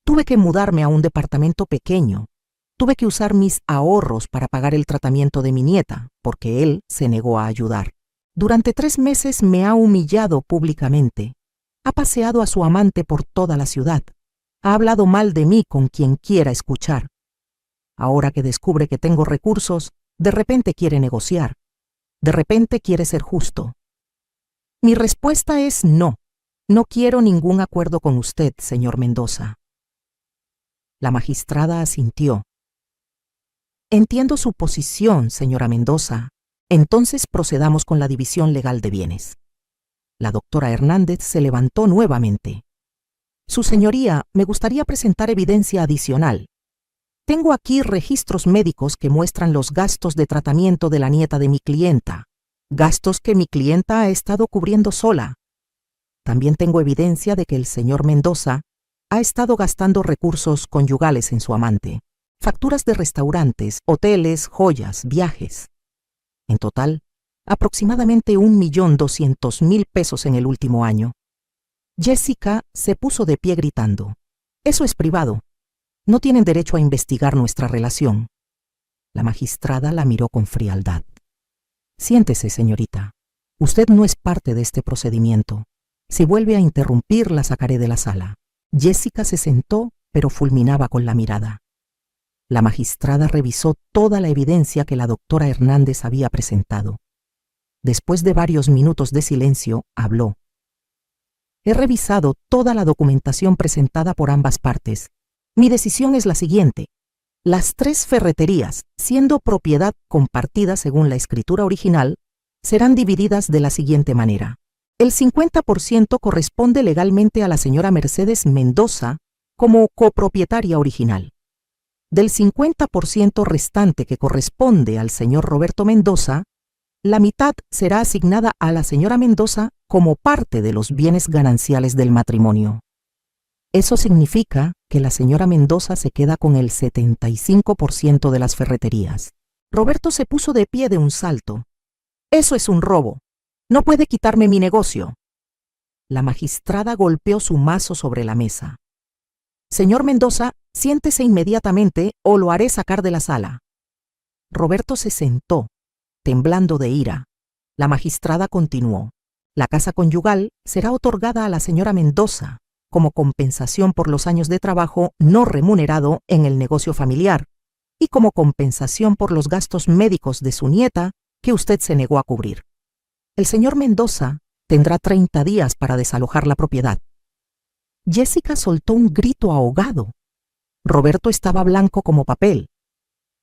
Tuve que mudarme a un departamento pequeño. Tuve que usar mis ahorros para pagar el tratamiento de mi nieta, porque él se negó a ayudar. Durante 3 meses me ha humillado públicamente. Ha paseado a su amante por toda la ciudad. Ha hablado mal de mí con quien quiera escuchar. Ahora que descubre que tengo recursos, de repente quiere negociar. De repente quiere ser justo. Mi respuesta es no. No quiero ningún acuerdo con usted, señor Mendoza. La magistrada asintió. Entiendo su posición, señora Mendoza. Entonces procedamos con la división legal de bienes. La doctora Hernández se levantó nuevamente. Su señoría, me gustaría presentar evidencia adicional. Tengo aquí registros médicos que muestran los gastos de tratamiento de la nieta de mi clienta, gastos que mi clienta ha estado cubriendo sola. También tengo evidencia de que el señor Mendoza ha estado gastando recursos conyugales en su amante, facturas de restaurantes, hoteles, joyas, viajes. En total, aproximadamente 1.200.000 pesos en el último año. Jessica se puso de pie gritando: «Eso es privado. No tienen derecho a investigar nuestra relación». La magistrada la miró con frialdad. «Siéntese, señorita. Usted no es parte de este procedimiento. Si vuelve a interrumpir, la sacaré de la sala». Jessica se sentó, pero fulminaba con la mirada. La magistrada revisó toda la evidencia que la doctora Hernández había presentado. Después de varios minutos de silencio, habló. «He revisado toda la documentación presentada por ambas partes. Mi decisión es la siguiente. Las 3 ferreterías, siendo propiedad compartida según la escritura original, serán divididas de la siguiente manera. El 50% corresponde legalmente a la señora Mercedes Mendoza como copropietaria original. Del 50% restante que corresponde al señor Roberto Mendoza, la mitad será asignada a la señora Mendoza como parte de los bienes gananciales del matrimonio. Eso significa que la señora Mendoza se queda con el 75% de las ferreterías». Roberto se puso de pie de un salto. «Eso es un robo. No puede quitarme mi negocio». La magistrada golpeó su mazo sobre la mesa. «Señor Mendoza, siéntese inmediatamente o lo haré sacar de la sala». Roberto se sentó, temblando de ira. La magistrada continuó. «La casa conyugal será otorgada a la señora Mendoza como compensación por los años de trabajo no remunerado en el negocio familiar y como compensación por los gastos médicos de su nieta que usted se negó a cubrir. El señor Mendoza tendrá 30 días para desalojar la propiedad». Jessica soltó un grito ahogado. Roberto estaba blanco como papel,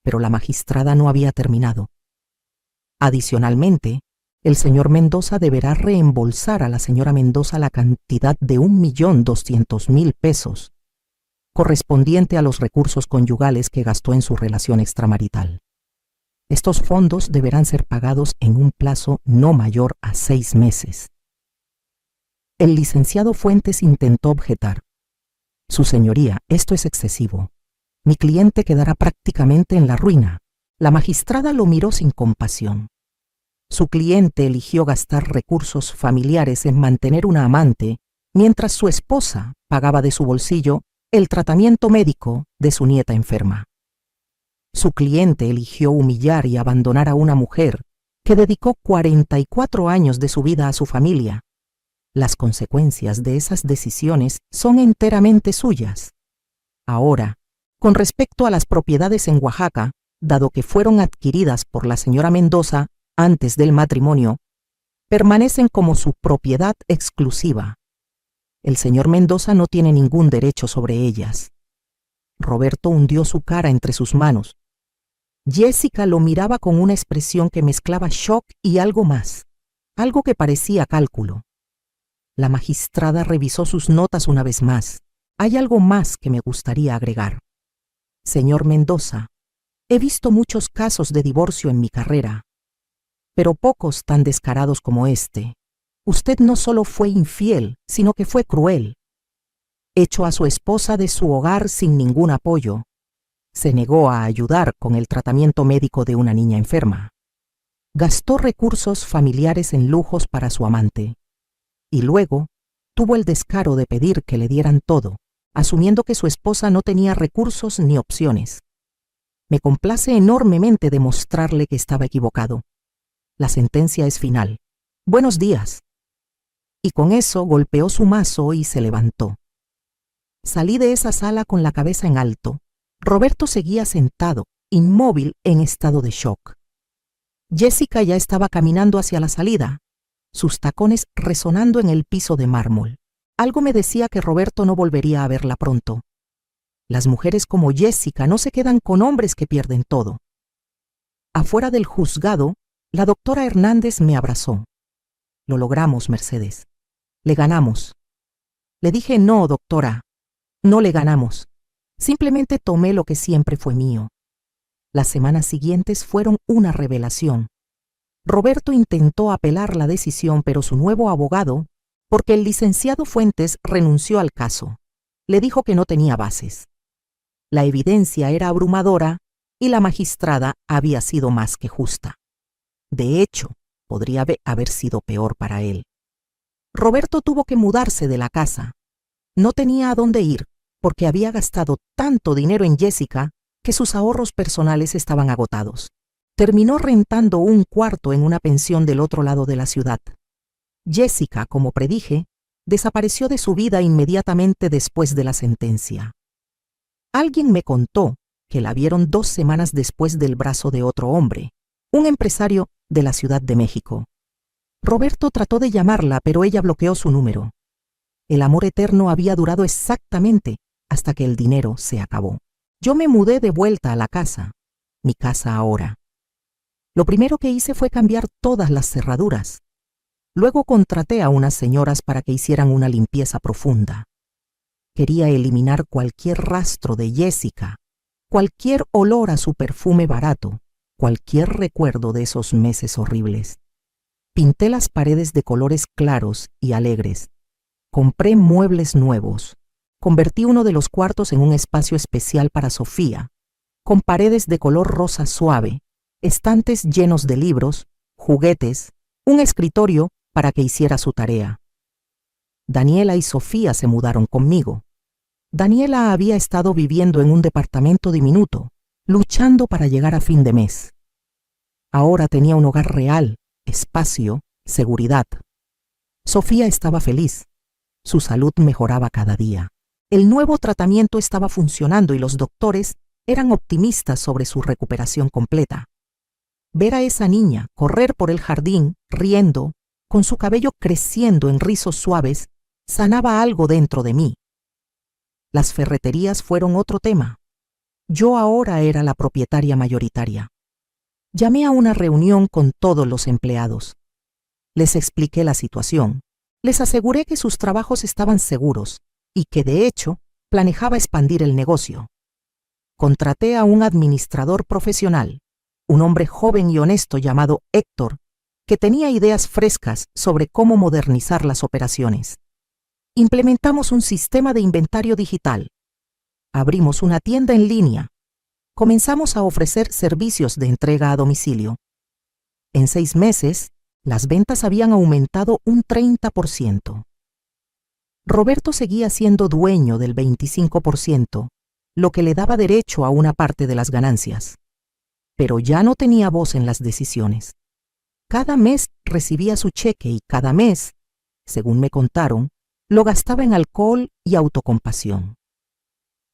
pero la magistrada no había terminado. Adicionalmente, el señor Mendoza deberá reembolsar a la señora Mendoza la cantidad de 1.200.000 pesos, correspondiente a los recursos conyugales que gastó en su relación extramarital. Estos fondos deberán ser pagados en un plazo no mayor a 6 meses. El licenciado Fuentes intentó objetar. «Su señoría, esto es excesivo. Mi cliente quedará prácticamente en la ruina». La magistrada lo miró sin compasión. Su cliente eligió gastar recursos familiares en mantener una amante, mientras su esposa pagaba de su bolsillo el tratamiento médico de su nieta enferma. Su cliente eligió humillar y abandonar a una mujer que dedicó 44 años de su vida a su familia. Las consecuencias de esas decisiones son enteramente suyas. Ahora, con respecto a las propiedades en Oaxaca, dado que fueron adquiridas por la señora Mendoza antes del matrimonio, permanecen como su propiedad exclusiva. El señor Mendoza no tiene ningún derecho sobre ellas. Roberto hundió su cara entre sus manos. Jessica lo miraba con una expresión que mezclaba shock y algo más, algo que parecía cálculo. La magistrada revisó sus notas una vez más. «Hay algo más que me gustaría agregar. Señor Mendoza, he visto muchos casos de divorcio en mi carrera, pero pocos tan descarados como este. Usted no solo fue infiel, sino que fue cruel. Echó a su esposa de su hogar sin ningún apoyo. Se negó a ayudar con el tratamiento médico de una niña enferma. Gastó recursos familiares en lujos para su amante. Y luego tuvo el descaro de pedir que le dieran todo, asumiendo que su esposa no tenía recursos ni opciones. Me complace enormemente demostrarle que estaba equivocado. La sentencia es final. Buenos días». Y con eso golpeó su mazo y se levantó. Salí de esa sala con la cabeza en alto. Roberto seguía sentado, inmóvil, en estado de shock. Jessica ya estaba caminando hacia la salida, sus tacones resonando en el piso de mármol. Algo me decía que Roberto no volvería a verla pronto. Las mujeres como Jessica no se quedan con hombres que pierden todo. Afuera del juzgado, la doctora Hernández me abrazó. Lo logramos, Mercedes. Le ganamos. Le dije, no, doctora, no le ganamos. Simplemente tomé lo que siempre fue mío. Las semanas siguientes fueron una revelación. Roberto intentó apelar la decisión, pero su nuevo abogado, porque el licenciado Fuentes renunció al caso, le dijo que no tenía bases. La evidencia era abrumadora y la magistrada había sido más que justa. De hecho, podría haber sido peor para él. Roberto tuvo que mudarse de la casa. No tenía a dónde ir, porque había gastado tanto dinero en Jessica que sus ahorros personales estaban agotados. Terminó rentando un cuarto en una pensión del otro lado de la ciudad. Jessica, como predije, desapareció de su vida inmediatamente después de la sentencia. Alguien me contó que la vieron 2 semanas después del brazo de otro hombre, un empresario de la Ciudad de México. Roberto trató de llamarla, pero ella bloqueó su número. El amor eterno había durado exactamente hasta que el dinero se acabó. Yo me mudé de vuelta a la casa, mi casa ahora. Lo primero que hice fue cambiar todas las cerraduras. Luego contraté a unas señoras para que hicieran una limpieza profunda. Quería eliminar cualquier rastro de Jessica, cualquier olor a su perfume barato, cualquier recuerdo de esos meses horribles. Pinté las paredes de colores claros y alegres. Compré muebles nuevos. Convertí uno de los cuartos en un espacio especial para Sofía, con paredes de color rosa suave, estantes llenos de libros, juguetes, un escritorio para que hiciera su tarea. Daniela y Sofía se mudaron conmigo. Daniela había estado viviendo en un departamento diminuto, luchando para llegar a fin de mes. Ahora tenía un hogar real, espacio, seguridad. Sofía estaba feliz. Su salud mejoraba cada día. El nuevo tratamiento estaba funcionando y los doctores eran optimistas sobre su recuperación completa. Ver a esa niña correr por el jardín, riendo, con su cabello creciendo en rizos suaves, sanaba algo dentro de mí. Las ferreterías fueron otro tema. Yo ahora era la propietaria mayoritaria. Llamé a una reunión con todos los empleados. Les expliqué la situación. Les aseguré que sus trabajos estaban seguros y que, de hecho, planeaba expandir el negocio. Contraté a un administrador profesional, un hombre joven y honesto llamado Héctor, que tenía ideas frescas sobre cómo modernizar las operaciones. Implementamos un sistema de inventario digital. Abrimos una tienda en línea. Comenzamos a ofrecer servicios de entrega a domicilio. En 6 meses, las ventas habían aumentado un 30%. Roberto seguía siendo dueño del 25%, lo que le daba derecho a una parte de las ganancias. Pero ya no tenía voz en las decisiones. Cada mes recibía su cheque y cada mes, según me contaron, lo gastaba en alcohol y autocompasión.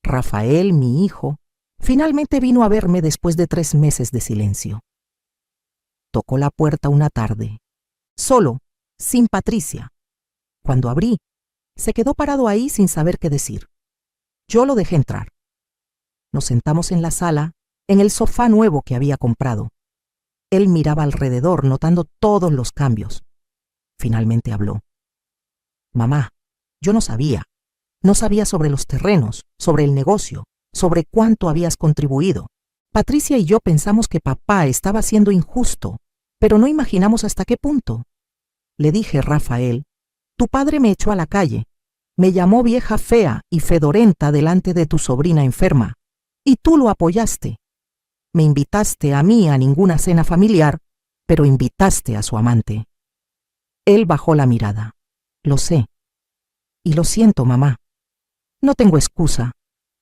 Rafael, mi hijo, finalmente vino a verme después de 3 meses de silencio. Tocó la puerta una tarde, solo, sin Patricia. Cuando abrí, se quedó parado ahí sin saber qué decir. Yo lo dejé entrar. Nos sentamos en la sala, en el sofá nuevo que había comprado. Él miraba alrededor, notando todos los cambios. Finalmente habló. Mamá, yo no sabía. No sabía sobre los terrenos, sobre el negocio, sobre cuánto habías contribuido. Patricia y yo pensamos que papá estaba siendo injusto, pero no imaginamos hasta qué punto. Le dije, Rafael, tu padre me echó a la calle, me llamó vieja fea y fedorenta delante de tu sobrina enferma, y tú lo apoyaste. Me invitaste a mí a ninguna cena familiar, pero invitaste a su amante. Él bajó la mirada. Lo sé. Y lo siento, mamá. No tengo excusa.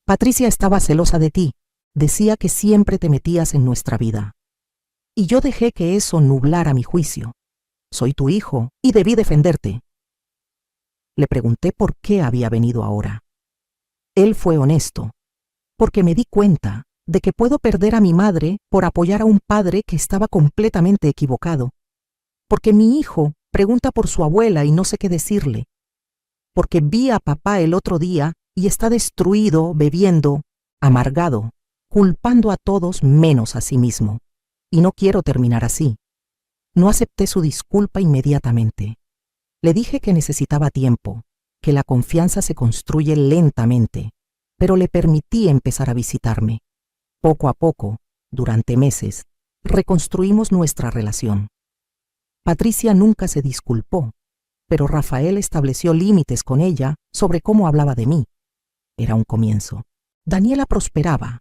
Patricia estaba celosa de ti. Decía que siempre te metías en nuestra vida. Y yo dejé que eso nublara mi juicio. Soy tu hijo y debí defenderte. Le pregunté por qué había venido ahora. Él fue honesto, porque me di cuenta de que puedo perder a mi madre por apoyar a un padre que estaba completamente equivocado, porque mi hijo pregunta por su abuela y no sé qué decirle. porque vi a papá el otro día y está destruido, bebiendo, amargado, culpando a todos menos a sí mismo. Y no quiero terminar así. No acepté su disculpa inmediatamente. Le dije que necesitaba tiempo, que la confianza se construye lentamente, pero le permití empezar a visitarme. Poco a poco, durante meses, reconstruimos nuestra relación. Patricia nunca se disculpó, pero Rafael estableció límites con ella sobre cómo hablaba de mí. Era un comienzo. Daniela prosperaba.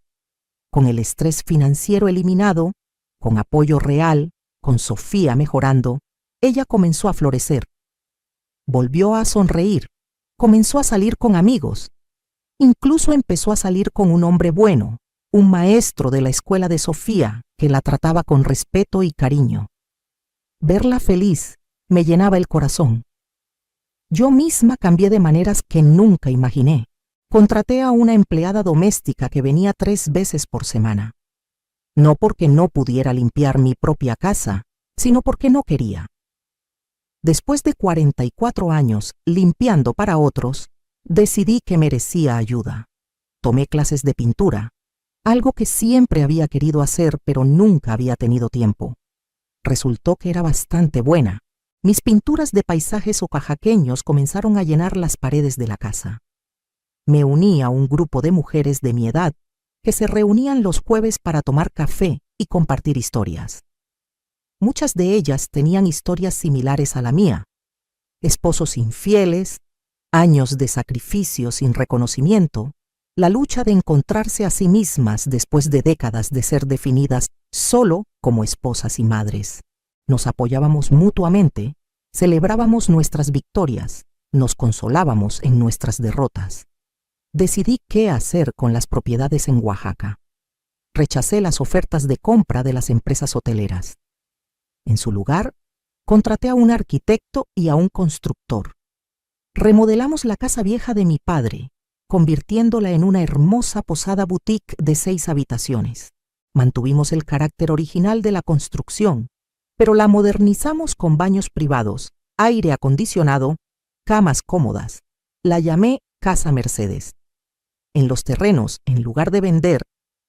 Con el estrés financiero eliminado, con apoyo real, con Sofía mejorando, ella comenzó a florecer. Volvió a sonreír, comenzó a salir con amigos. Incluso empezó a salir con un hombre bueno, un maestro de la escuela de Sofía, que la trataba con respeto y cariño. Verla feliz me llenaba el corazón. Yo misma cambié de maneras que nunca imaginé. Contraté a una empleada doméstica que venía 3 veces por semana. No porque no pudiera limpiar mi propia casa, sino porque no quería. Después de 44 años limpiando para otros, decidí que merecía ayuda. Tomé clases de pintura, algo que siempre había querido hacer pero nunca había tenido tiempo. Resultó que era bastante buena. Mis pinturas de paisajes oaxaqueños comenzaron a llenar las paredes de la casa. Me uní a un grupo de mujeres de mi edad que se reunían los jueves para tomar café y compartir historias. Muchas de ellas tenían historias similares a la mía: esposos infieles, años de sacrificio sin reconocimiento, la lucha de encontrarse a sí mismas después de décadas de ser definidas solo como esposas y madres. Nos apoyábamos mutuamente, celebrábamos nuestras victorias, nos consolábamos en nuestras derrotas. Decidí qué hacer con las propiedades en Oaxaca. Rechacé las ofertas de compra de las empresas hoteleras. En su lugar, contraté a un arquitecto y a un constructor. Remodelamos la casa vieja de mi padre, convirtiéndola en una hermosa posada boutique de 6 habitaciones. Mantuvimos el carácter original de la construcción, pero la modernizamos con baños privados, aire acondicionado, camas cómodas. La llamé Casa Mercedes. En los terrenos, en lugar de vender,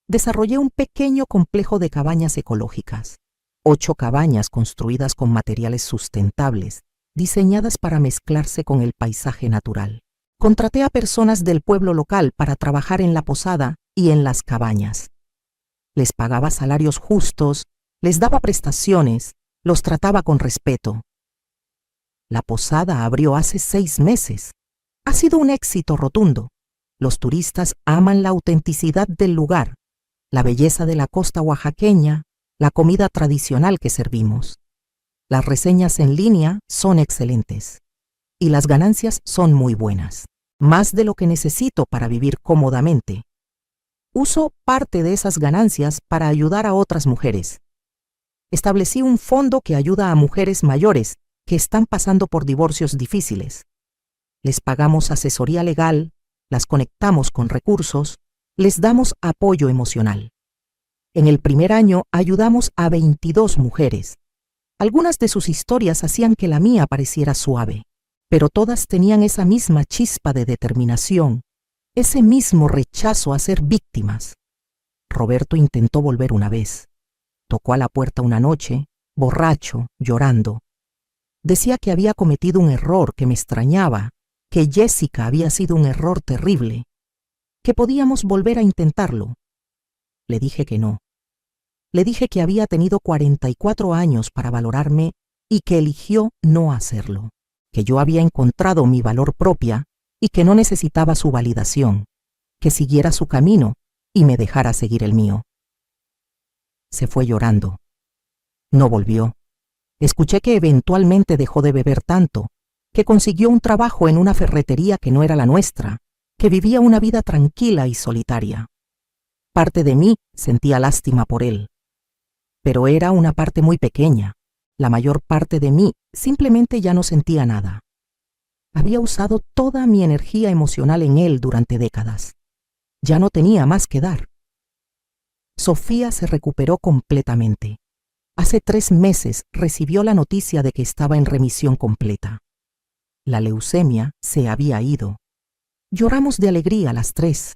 desarrollé un pequeño complejo de cabañas ecológicas. 8 cabañas construidas con materiales sustentables, diseñadas para mezclarse con el paisaje natural. Contraté a personas del pueblo local para trabajar en la posada y en las cabañas. Les pagaba salarios justos, les daba prestaciones, los trataba con respeto. La posada abrió hace 6 meses. Ha sido un éxito rotundo. Los turistas aman la autenticidad del lugar, la belleza de la costa oaxaqueña, la comida tradicional que servimos. Las reseñas en línea son excelentes y las ganancias son muy buenas, más de lo que necesito para vivir cómodamente. Uso parte de esas ganancias para ayudar a otras mujeres. Establecí un fondo que ayuda a mujeres mayores que están pasando por divorcios difíciles. Les pagamos asesoría legal, las conectamos con recursos, les damos apoyo emocional. En el primer año ayudamos a 22 mujeres. Algunas de sus historias hacían que la mía pareciera suave, pero todas tenían esa misma chispa de determinación, ese mismo rechazo a ser víctimas. Roberto intentó volver una vez. Tocó a la puerta una noche, borracho, llorando. Decía que había cometido un error, que me extrañaba, que Jessica había sido un error terrible, que podíamos volver a intentarlo. Le dije que no. Le dije que había tenido 44 años para valorarme y que eligió no hacerlo, que yo había encontrado mi valor propia y que no necesitaba su validación, que siguiera su camino y me dejara seguir el mío. Se fue llorando. No volvió. Escuché que eventualmente dejó de beber tanto, que consiguió un trabajo en una ferretería que no era la nuestra, que vivía una vida tranquila y solitaria. Parte de mí sentía lástima por él, pero era una parte muy pequeña. La mayor parte de mí simplemente ya no sentía nada. Había usado toda mi energía emocional en él durante décadas. Ya no tenía más que dar. Sofía se recuperó completamente. Hace 3 meses recibió la noticia de que estaba en remisión completa. La leucemia se había ido. Lloramos de alegría las tres.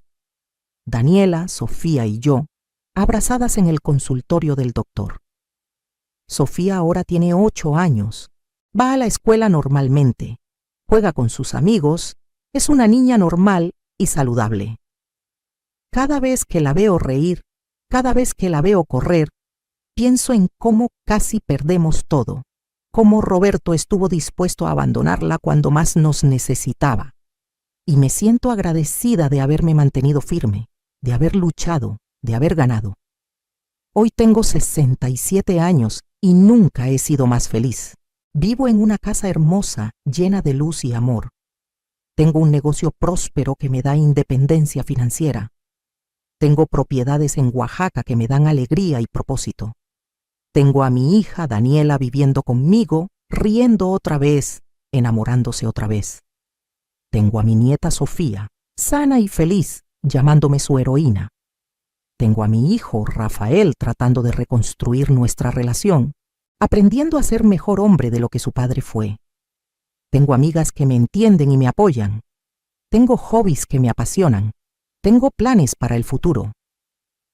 Daniela, Sofía y yo, abrazadas en el consultorio del doctor. Sofía ahora tiene 8 años. Va a la escuela normalmente. Juega con sus amigos. Es una niña normal y saludable. Cada vez que la veo reír, cada vez que la veo correr, pienso en cómo casi perdemos todo, cómo Roberto estuvo dispuesto a abandonarla cuando más nos necesitaba. Y me siento agradecida de haberme mantenido firme, de haber luchado, de haber ganado. Hoy tengo 67 años y nunca he sido más feliz. Vivo en una casa hermosa, llena de luz y amor. Tengo un negocio próspero que me da independencia financiera. Tengo propiedades en Oaxaca que me dan alegría y propósito. Tengo a mi hija Daniela viviendo conmigo, riendo otra vez, enamorándose otra vez. Tengo a mi nieta Sofía, sana y feliz, llamándome su heroína. Tengo a mi hijo Rafael tratando de reconstruir nuestra relación, aprendiendo a ser mejor hombre de lo que su padre fue. Tengo amigas que me entienden y me apoyan. Tengo hobbies que me apasionan. Tengo planes para el futuro.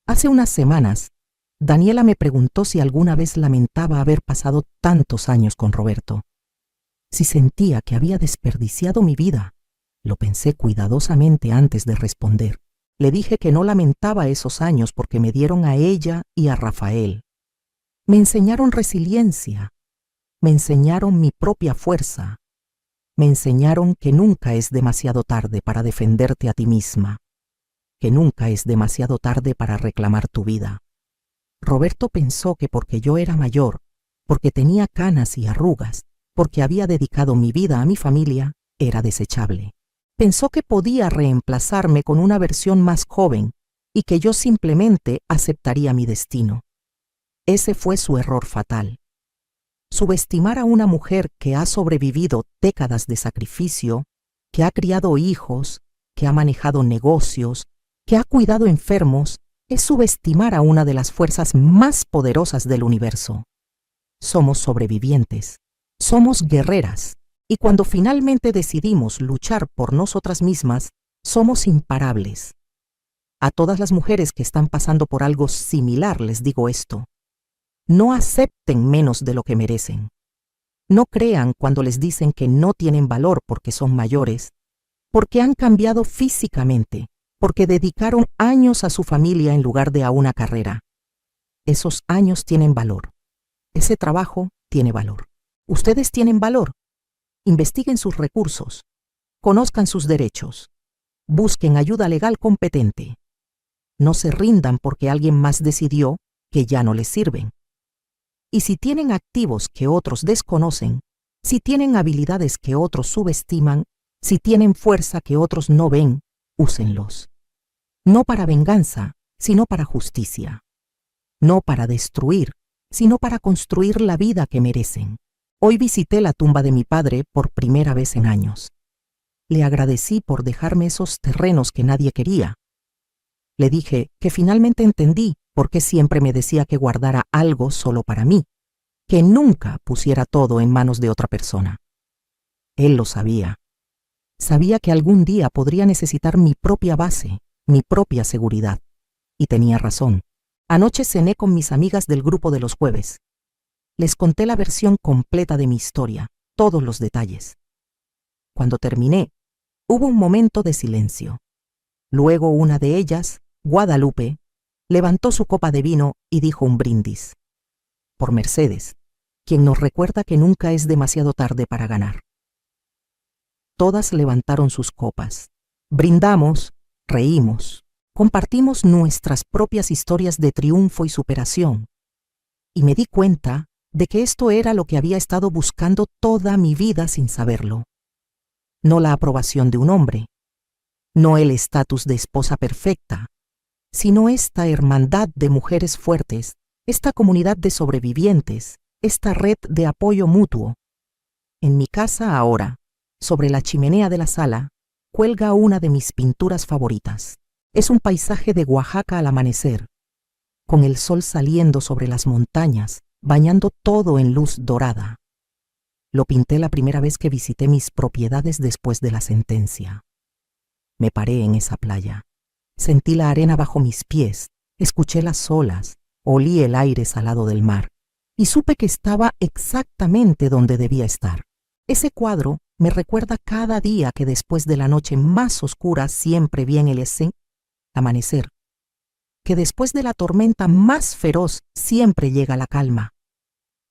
Hace unas semanas, Daniela me preguntó si alguna vez lamentaba haber pasado tantos años con Roberto. Si sentía que había desperdiciado mi vida. Lo pensé cuidadosamente antes de responder. Le dije que no lamentaba esos años porque me dieron a ella y a Rafael. Me enseñaron resiliencia. Me enseñaron mi propia fuerza. Me enseñaron que nunca es demasiado tarde para defenderte a ti misma. Que nunca es demasiado tarde para reclamar tu vida. Roberto pensó que porque yo era mayor, porque tenía canas y arrugas, porque había dedicado mi vida a mi familia, era desechable. Pensó que podía reemplazarme con una versión más joven y que yo simplemente aceptaría mi destino. Ese fue su error fatal. Subestimar a una mujer que ha sobrevivido décadas de sacrificio, que ha criado hijos, que ha manejado negocios, que ha cuidado enfermos, es subestimar a una de las fuerzas más poderosas del universo. Somos sobrevivientes, somos guerreras, y cuando finalmente decidimos luchar por nosotras mismas, somos imparables. A todas las mujeres que están pasando por algo similar les digo esto. No acepten menos de lo que merecen. No crean cuando les dicen que no tienen valor porque son mayores, porque han cambiado físicamente, porque dedicaron años a su familia en lugar de a una carrera. Esos años tienen valor. Ese trabajo tiene valor. Ustedes tienen valor. Investiguen sus recursos. Conozcan sus derechos. Busquen ayuda legal competente. No se rindan porque alguien más decidió que ya no les sirven. Y si tienen activos que otros desconocen, si tienen habilidades que otros subestiman, si tienen fuerza que otros no ven, úsenlos. No para venganza, sino para justicia. No para destruir, sino para construir la vida que merecen. Hoy visité la tumba de mi padre por primera vez en años. Le agradecí por dejarme esos terrenos que nadie quería. Le dije que finalmente entendí por qué siempre me decía que guardara algo solo para mí, que nunca pusiera todo en manos de otra persona. Él lo sabía. Sabía que algún día podría necesitar mi propia base, mi propia seguridad. Y tenía razón. Anoche cené con mis amigas del grupo de los jueves. Les conté la versión completa de mi historia, todos los detalles. Cuando terminé, hubo un momento de silencio. Luego una de ellas, Guadalupe, levantó su copa de vino y dijo un brindis. Por Mercedes, quien nos recuerda que nunca es demasiado tarde para ganar. Todas levantaron sus copas. Brindamos, reímos, compartimos nuestras propias historias de triunfo y superación. Y me di cuenta de que esto era lo que había estado buscando toda mi vida sin saberlo. No la aprobación de un hombre, no el estatus de esposa perfecta, sino esta hermandad de mujeres fuertes, esta comunidad de sobrevivientes, esta red de apoyo mutuo. En mi casa ahora, sobre la chimenea de la sala, cuelga una de mis pinturas favoritas. Es un paisaje de Oaxaca al amanecer, con el sol saliendo sobre las montañas, bañando todo en luz dorada. Lo pinté la primera vez que visité mis propiedades después de la sentencia. Me paré en esa playa. Sentí la arena bajo mis pies, escuché las olas, olí el aire salado del mar y supe que estaba exactamente donde debía estar. Ese cuadro me recuerda cada día que después de la noche más oscura siempre viene el amanecer, que después de la tormenta más feroz siempre llega la calma,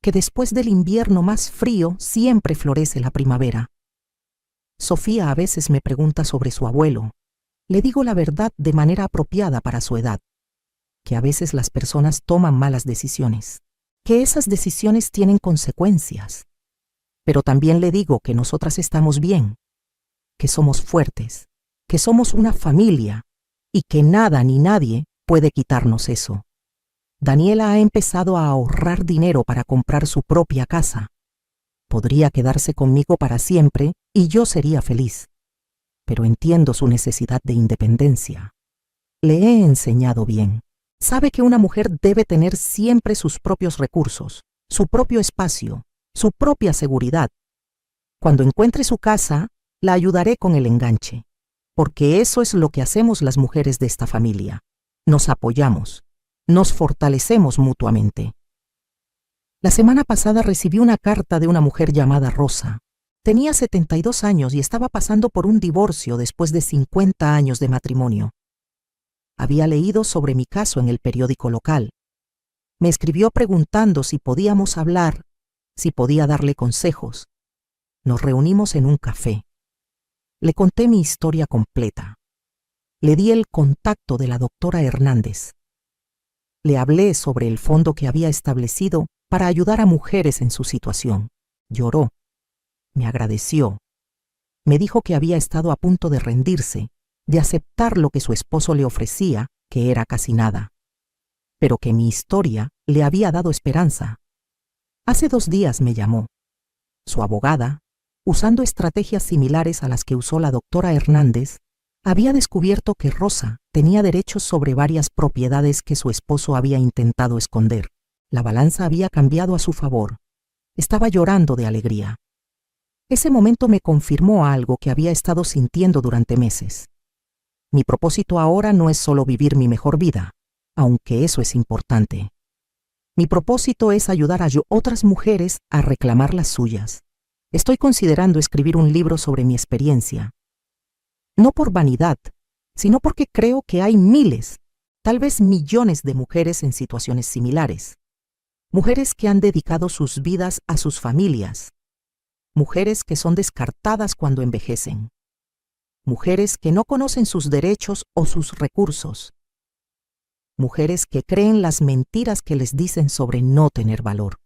que después del invierno más frío siempre florece la primavera. Sofía a veces me pregunta sobre su abuelo. Le digo la verdad de manera apropiada para su edad, que a veces las personas toman malas decisiones, que esas decisiones tienen consecuencias. Pero también le digo que nosotras estamos bien, que somos fuertes, que somos una familia y que nada ni nadie puede quitarnos eso. Daniela ha empezado a ahorrar dinero para comprar su propia casa. Podría quedarse conmigo para siempre y yo sería feliz. Pero entiendo su necesidad de independencia. Le he enseñado bien. Sabe que una mujer debe tener siempre sus propios recursos, su propio espacio, su propia seguridad. Cuando encuentre su casa, la ayudaré con el enganche, porque eso es lo que hacemos las mujeres de esta familia. Nos apoyamos, nos fortalecemos mutuamente. La semana pasada recibí una carta de una mujer llamada Rosa. Tenía 72 años y estaba pasando por un divorcio después de 50 años de matrimonio. Había leído sobre mi caso en el periódico local. Me escribió preguntando si podíamos hablar, si podía darle consejos. Nos reunimos en un café. Le conté mi historia completa. Le di el contacto de la doctora Hernández. Le hablé sobre el fondo que había establecido para ayudar a mujeres en su situación. Lloró. Me agradeció. Me dijo que había estado a punto de rendirse, de aceptar lo que su esposo le ofrecía, que era casi nada, pero que mi historia le había dado esperanza. Hace 2 días me llamó. Su abogada, usando estrategias similares a las que usó la doctora Hernández, había descubierto que Rosa tenía derechos sobre varias propiedades que su esposo había intentado esconder. La balanza había cambiado a su favor. Estaba llorando de alegría. Ese momento me confirmó algo que había estado sintiendo durante meses. Mi propósito ahora no es solo vivir mi mejor vida, aunque eso es importante. Mi propósito es ayudar a otras mujeres a reclamar las suyas. Estoy considerando escribir un libro sobre mi experiencia. No por vanidad, sino porque creo que hay miles, tal vez millones de mujeres en situaciones similares. Mujeres que han dedicado sus vidas a sus familias. Mujeres que son descartadas cuando envejecen. Mujeres que no conocen sus derechos o sus recursos. Mujeres que creen las mentiras que les dicen sobre no tener valor.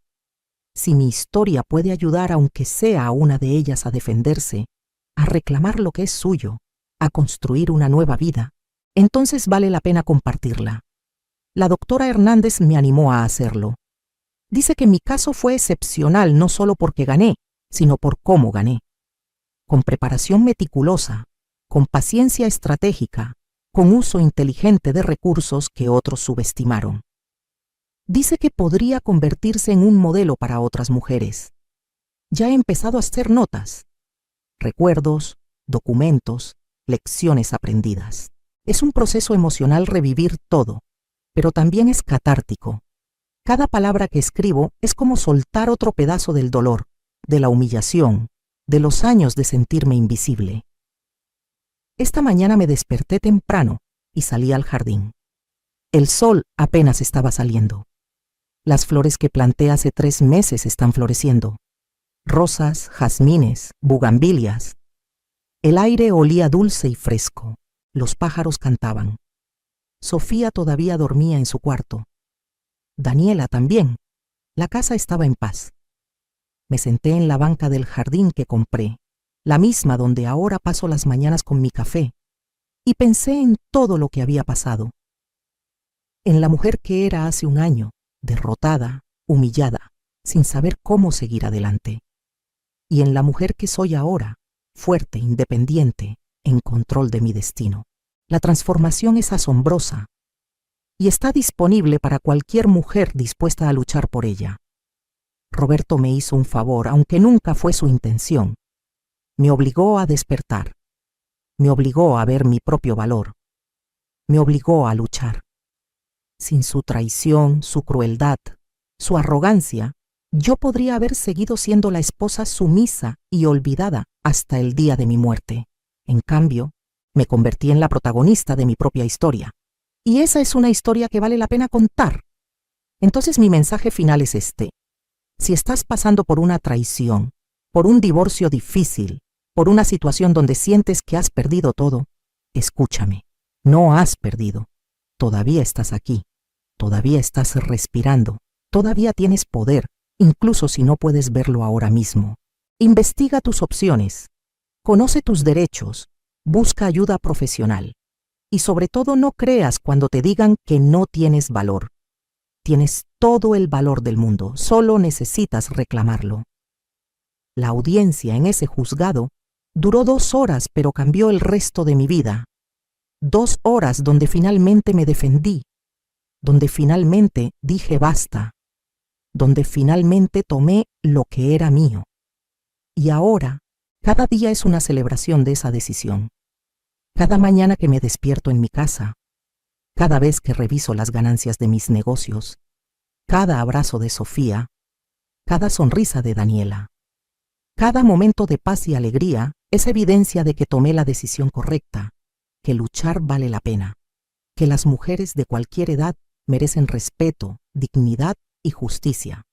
Si mi historia puede ayudar aunque sea a una de ellas a defenderse, a reclamar lo que es suyo, a construir una nueva vida, entonces vale la pena compartirla. La doctora Hernández me animó a hacerlo. Dice que mi caso fue excepcional no solo porque gané, sino por cómo gané. Con preparación meticulosa, con paciencia estratégica, con uso inteligente de recursos que otros subestimaron. Dice que podría convertirse en un modelo para otras mujeres. Ya he empezado a hacer notas, recuerdos, documentos, lecciones aprendidas. Es un proceso emocional revivir todo, pero también es catártico. Cada palabra que escribo es como soltar otro pedazo del dolor, de la humillación, de los años de sentirme invisible. Esta mañana me desperté temprano y salí al jardín. El sol apenas estaba saliendo. Las flores que planté hace 3 meses están floreciendo. Rosas, jazmines, bugambilias. El aire olía dulce y fresco. Los pájaros cantaban. Sofía todavía dormía en su cuarto. Daniela también. La casa estaba en paz. Me senté en la banca del jardín que compré, la misma donde ahora paso las mañanas con mi café, y pensé en todo lo que había pasado. En la mujer que era hace un año, derrotada, humillada, sin saber cómo seguir adelante. Y en la mujer que soy ahora, fuerte, independiente, en control de mi destino. La transformación es asombrosa y está disponible para cualquier mujer dispuesta a luchar por ella. Roberto me hizo un favor, aunque nunca fue su intención. Me obligó a despertar. Me obligó a ver mi propio valor. Me obligó a luchar. Sin su traición, su crueldad, su arrogancia, yo podría haber seguido siendo la esposa sumisa y olvidada hasta el día de mi muerte. En cambio, me convertí en la protagonista de mi propia historia. Y esa es una historia que vale la pena contar. Entonces mi mensaje final es este. Si estás pasando por una traición, por un divorcio difícil, por una situación donde sientes que has perdido todo, escúchame. No has perdido. Todavía estás aquí. Todavía estás respirando. Todavía tienes poder, incluso si no puedes verlo ahora mismo. Investiga tus opciones. Conoce tus derechos. Busca ayuda profesional. Y sobre todo no creas cuando te digan que no tienes valor. Tienes todo el valor del mundo, solo necesitas reclamarlo. La audiencia en ese juzgado duró 2 horas, pero cambió el resto de mi vida. 2 horas donde finalmente me defendí, donde finalmente dije basta, donde finalmente tomé lo que era mío. Y ahora, cada día es una celebración de esa decisión. Cada mañana que me despierto en mi casa, cada vez que reviso las ganancias de mis negocios, cada abrazo de Sofía, cada sonrisa de Daniela, cada momento de paz y alegría es evidencia de que tomé la decisión correcta, que luchar vale la pena, que las mujeres de cualquier edad merecen respeto, dignidad y justicia.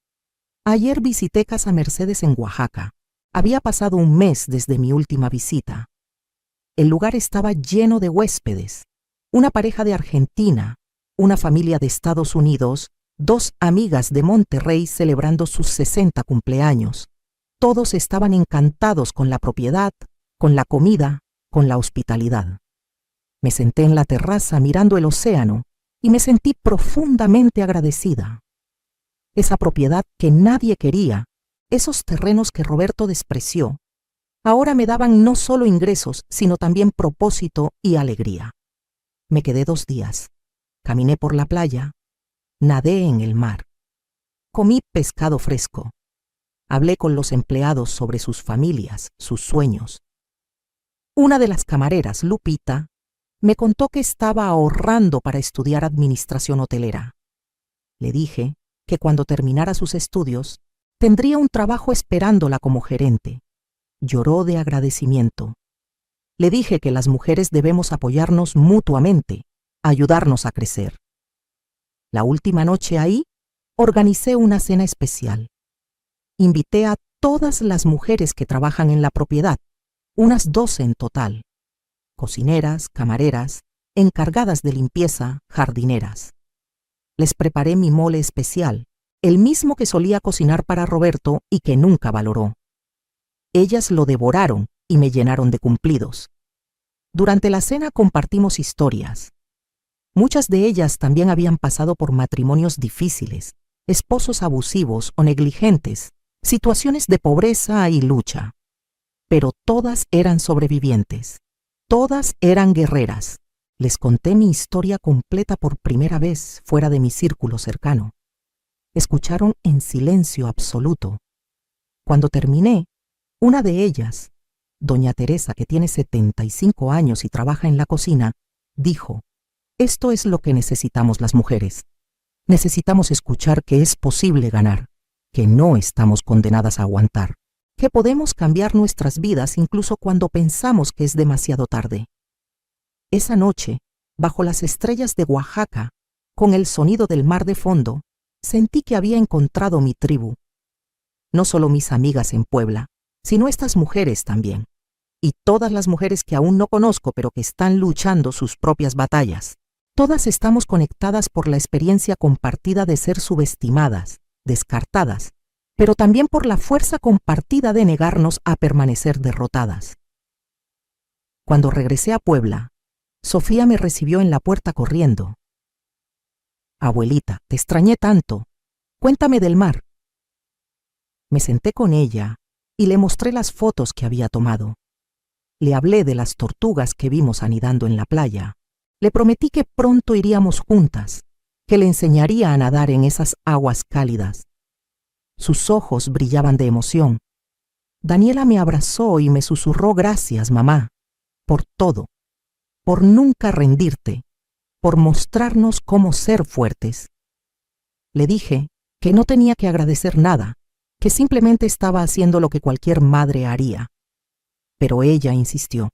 Ayer visité Casa Mercedes en Oaxaca. Había pasado un mes desde mi última visita. El lugar estaba lleno de huéspedes, una pareja de Argentina, una familia de Estados Unidos, 2 amigas de Monterrey celebrando sus 60 cumpleaños. Todos estaban encantados con la propiedad, con la comida, con la hospitalidad. Me senté en la terraza mirando el océano y me sentí profundamente agradecida. Esa propiedad que nadie quería, esos terrenos que Roberto despreció, ahora me daban no solo ingresos, sino también propósito y alegría. Me quedé 2 días. Caminé por la playa, nadé en el mar, comí pescado fresco, hablé con los empleados sobre sus familias, sus sueños. Una de las camareras, Lupita, me contó que estaba ahorrando para estudiar administración hotelera. Le dije que cuando terminara sus estudios, tendría un trabajo esperándola como gerente. Lloró de agradecimiento. Le dije que las mujeres debemos apoyarnos mutuamente, ayudarnos a crecer. La última noche ahí, organicé una cena especial. Invité a todas las mujeres que trabajan en la propiedad, unas 12 en total. Cocineras, camareras, encargadas de limpieza, jardineras. Les preparé mi mole especial, el mismo que solía cocinar para Roberto y que nunca valoró. Ellas lo devoraron y me llenaron de cumplidos. Durante la cena compartimos historias. Muchas de ellas también habían pasado por matrimonios difíciles, esposos abusivos o negligentes, situaciones de pobreza y lucha. Pero todas eran sobrevivientes. Todas eran guerreras. Les conté mi historia completa por primera vez fuera de mi círculo cercano. Escucharon en silencio absoluto. Cuando terminé, una de ellas, doña Teresa, que tiene 75 años y trabaja en la cocina, dijo: «Esto es lo que necesitamos las mujeres. Necesitamos escuchar que es posible ganar, que no estamos condenadas a aguantar, que podemos cambiar nuestras vidas incluso cuando pensamos que es demasiado tarde». Esa noche, bajo las estrellas de Oaxaca, con el sonido del mar de fondo, sentí que había encontrado mi tribu. No solo mis amigas en Puebla, sino estas mujeres también. Y todas las mujeres que aún no conozco, pero que están luchando sus propias batallas. Todas estamos conectadas por la experiencia compartida de ser subestimadas, descartadas, pero también por la fuerza compartida de negarnos a permanecer derrotadas. Cuando regresé a Puebla, Sofía me recibió en la puerta corriendo. «Abuelita, te extrañé tanto. Cuéntame del mar». Me senté con ella y le mostré las fotos que había tomado. Le hablé de las tortugas que vimos anidando en la playa. Le prometí que pronto iríamos juntas, que le enseñaría a nadar en esas aguas cálidas. Sus ojos brillaban de emoción. Daniela me abrazó y me susurró: gracias, mamá, por todo, por nunca rendirte, por mostrarnos cómo ser fuertes. Le dije que no tenía que agradecer nada, que simplemente estaba haciendo lo que cualquier madre haría. Pero ella insistió: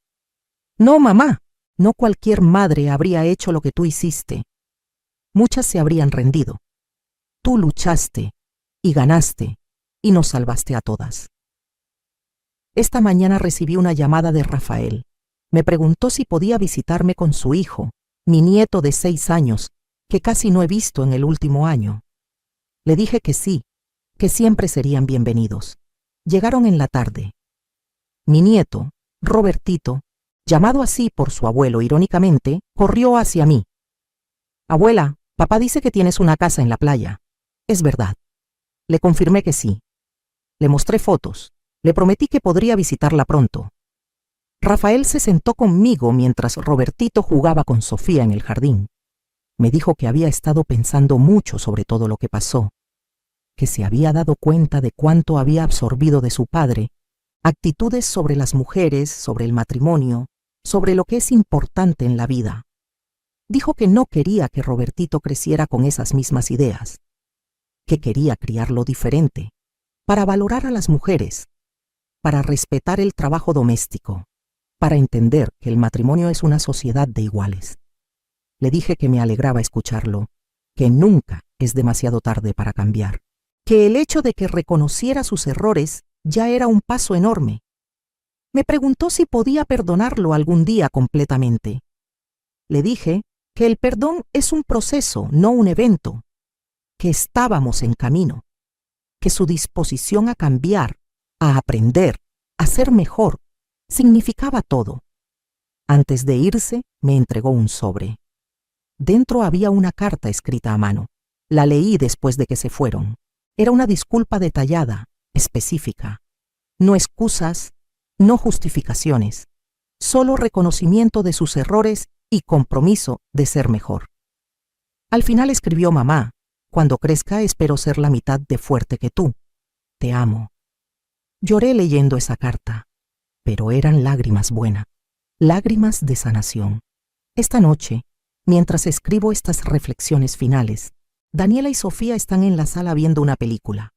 no, mamá, no cualquier madre habría hecho lo que tú hiciste. Muchas se habrían rendido. Tú luchaste y ganaste y nos salvaste a todas. Esta mañana recibí una llamada de Rafael. Me preguntó si podía visitarme con su hijo, mi nieto de 6 años, que casi no he visto en el último año. Le dije que sí, que siempre serían bienvenidos. Llegaron en la tarde. Mi nieto, Robertito, llamado así por su abuelo irónicamente, corrió hacia mí. Abuela, papá dice que tienes una casa en la playa. Es verdad. Le confirmé que sí. Le mostré fotos. Le prometí que podría visitarla pronto. Rafael se sentó conmigo mientras Robertito jugaba con Sofía en el jardín. Me dijo que había estado pensando mucho sobre todo lo que pasó, que se había dado cuenta de cuánto había absorbido de su padre, actitudes sobre las mujeres, sobre el matrimonio, sobre lo que es importante en la vida. Dijo que no quería que Robertito creciera con esas mismas ideas, que quería criarlo diferente, para valorar a las mujeres, para respetar el trabajo doméstico, para entender que el matrimonio es una sociedad de iguales. Le dije que me alegraba escucharlo, que nunca es demasiado tarde para cambiar, que el hecho de que reconociera sus errores ya era un paso enorme. Me preguntó si podía perdonarlo algún día completamente. Le dije que el perdón es un proceso, no un evento, que estábamos en camino, que su disposición a cambiar, a aprender, a ser mejor, significaba todo. Antes de irse, me entregó un sobre. Dentro había una carta escrita a mano. La leí después de que se fueron. Era una disculpa detallada, específica. No excusas, no justificaciones, solo reconocimiento de sus errores y compromiso de ser mejor. Al final escribió: mamá, cuando crezca espero ser la mitad de fuerte que tú. Te amo. Lloré leyendo esa carta, pero eran lágrimas buenas, lágrimas de sanación. Esta noche, mientras escribo estas reflexiones finales, Daniela y Sofía están en la sala viendo una película.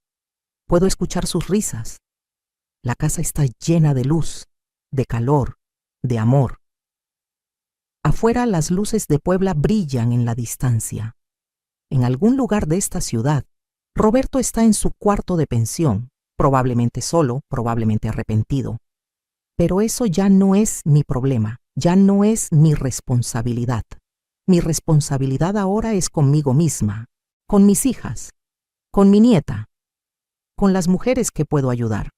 Puedo escuchar sus risas. La casa está llena de luz, de calor, de amor. Afuera las luces de Puebla brillan en la distancia. En algún lugar de esta ciudad, Roberto está en su cuarto de pensión, probablemente solo, probablemente arrepentido. Pero eso ya no es mi problema, ya no es mi responsabilidad. Mi responsabilidad ahora es conmigo misma, con mis hijas, con mi nieta, con las mujeres que puedo ayudar.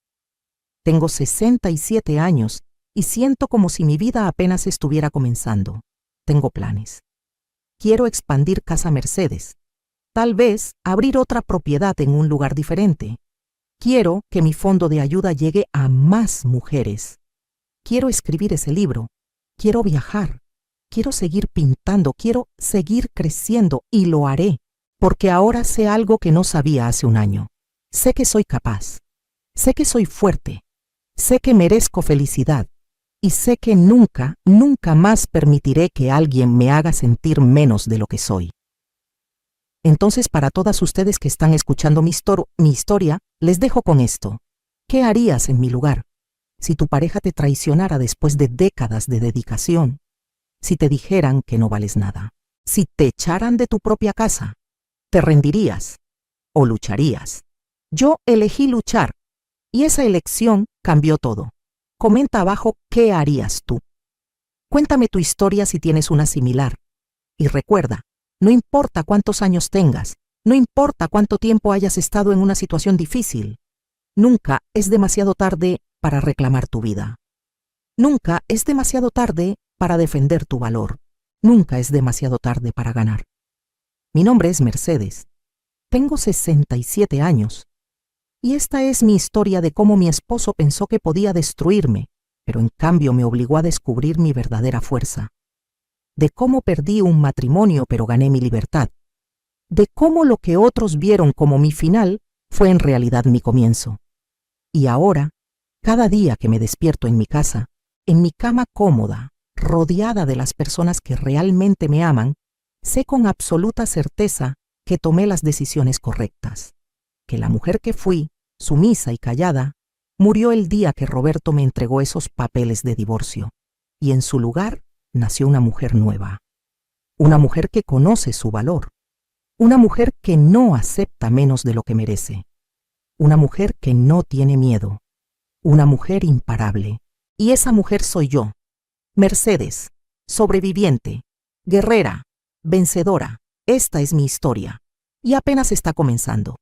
Tengo 67 años y siento como si mi vida apenas estuviera comenzando. Tengo planes. Quiero expandir Casa Mercedes. Tal vez abrir otra propiedad en un lugar diferente. Quiero que mi fondo de ayuda llegue a más mujeres. Quiero escribir ese libro. Quiero viajar. Quiero seguir pintando. Quiero seguir creciendo y lo haré, porque ahora sé algo que no sabía hace un año. Sé que soy capaz. Sé que soy fuerte. Sé que merezco felicidad. Y sé que nunca, nunca más permitiré que alguien me haga sentir menos de lo que soy. Entonces, para todas ustedes que están escuchando mi historia, les dejo con esto. ¿Qué harías en mi lugar? Si tu pareja te traicionara después de décadas de dedicación, si te dijeran que no vales nada, si te echaran de tu propia casa, ¿te rendirías o lucharías? Yo elegí luchar y esa elección cambió todo. Comenta abajo qué harías tú. Cuéntame tu historia si tienes una similar. Y recuerda, no importa cuántos años tengas, no importa cuánto tiempo hayas estado en una situación difícil, nunca es demasiado tarde para reclamar tu vida. Nunca es demasiado tarde para defender tu valor. Nunca es demasiado tarde para ganar. Mi nombre es Mercedes. Tengo 67 años. Y esta es mi historia de cómo mi esposo pensó que podía destruirme, pero en cambio me obligó a descubrir mi verdadera fuerza. De cómo perdí un matrimonio pero gané mi libertad. De cómo lo que otros vieron como mi final fue en realidad mi comienzo. Y ahora, cada día que me despierto en mi casa, en mi cama cómoda, rodeada de las personas que realmente me aman, sé con absoluta certeza que tomé las decisiones correctas, que la mujer que fui, sumisa y callada, murió el día que Roberto me entregó esos papeles de divorcio, y en su lugar nació una mujer nueva, una mujer que conoce su valor, una mujer que no acepta menos de lo que merece, una mujer que no tiene miedo, una mujer imparable. Y esa mujer soy yo, Mercedes, sobreviviente, guerrera, vencedora. Esta es mi historia, y apenas está comenzando.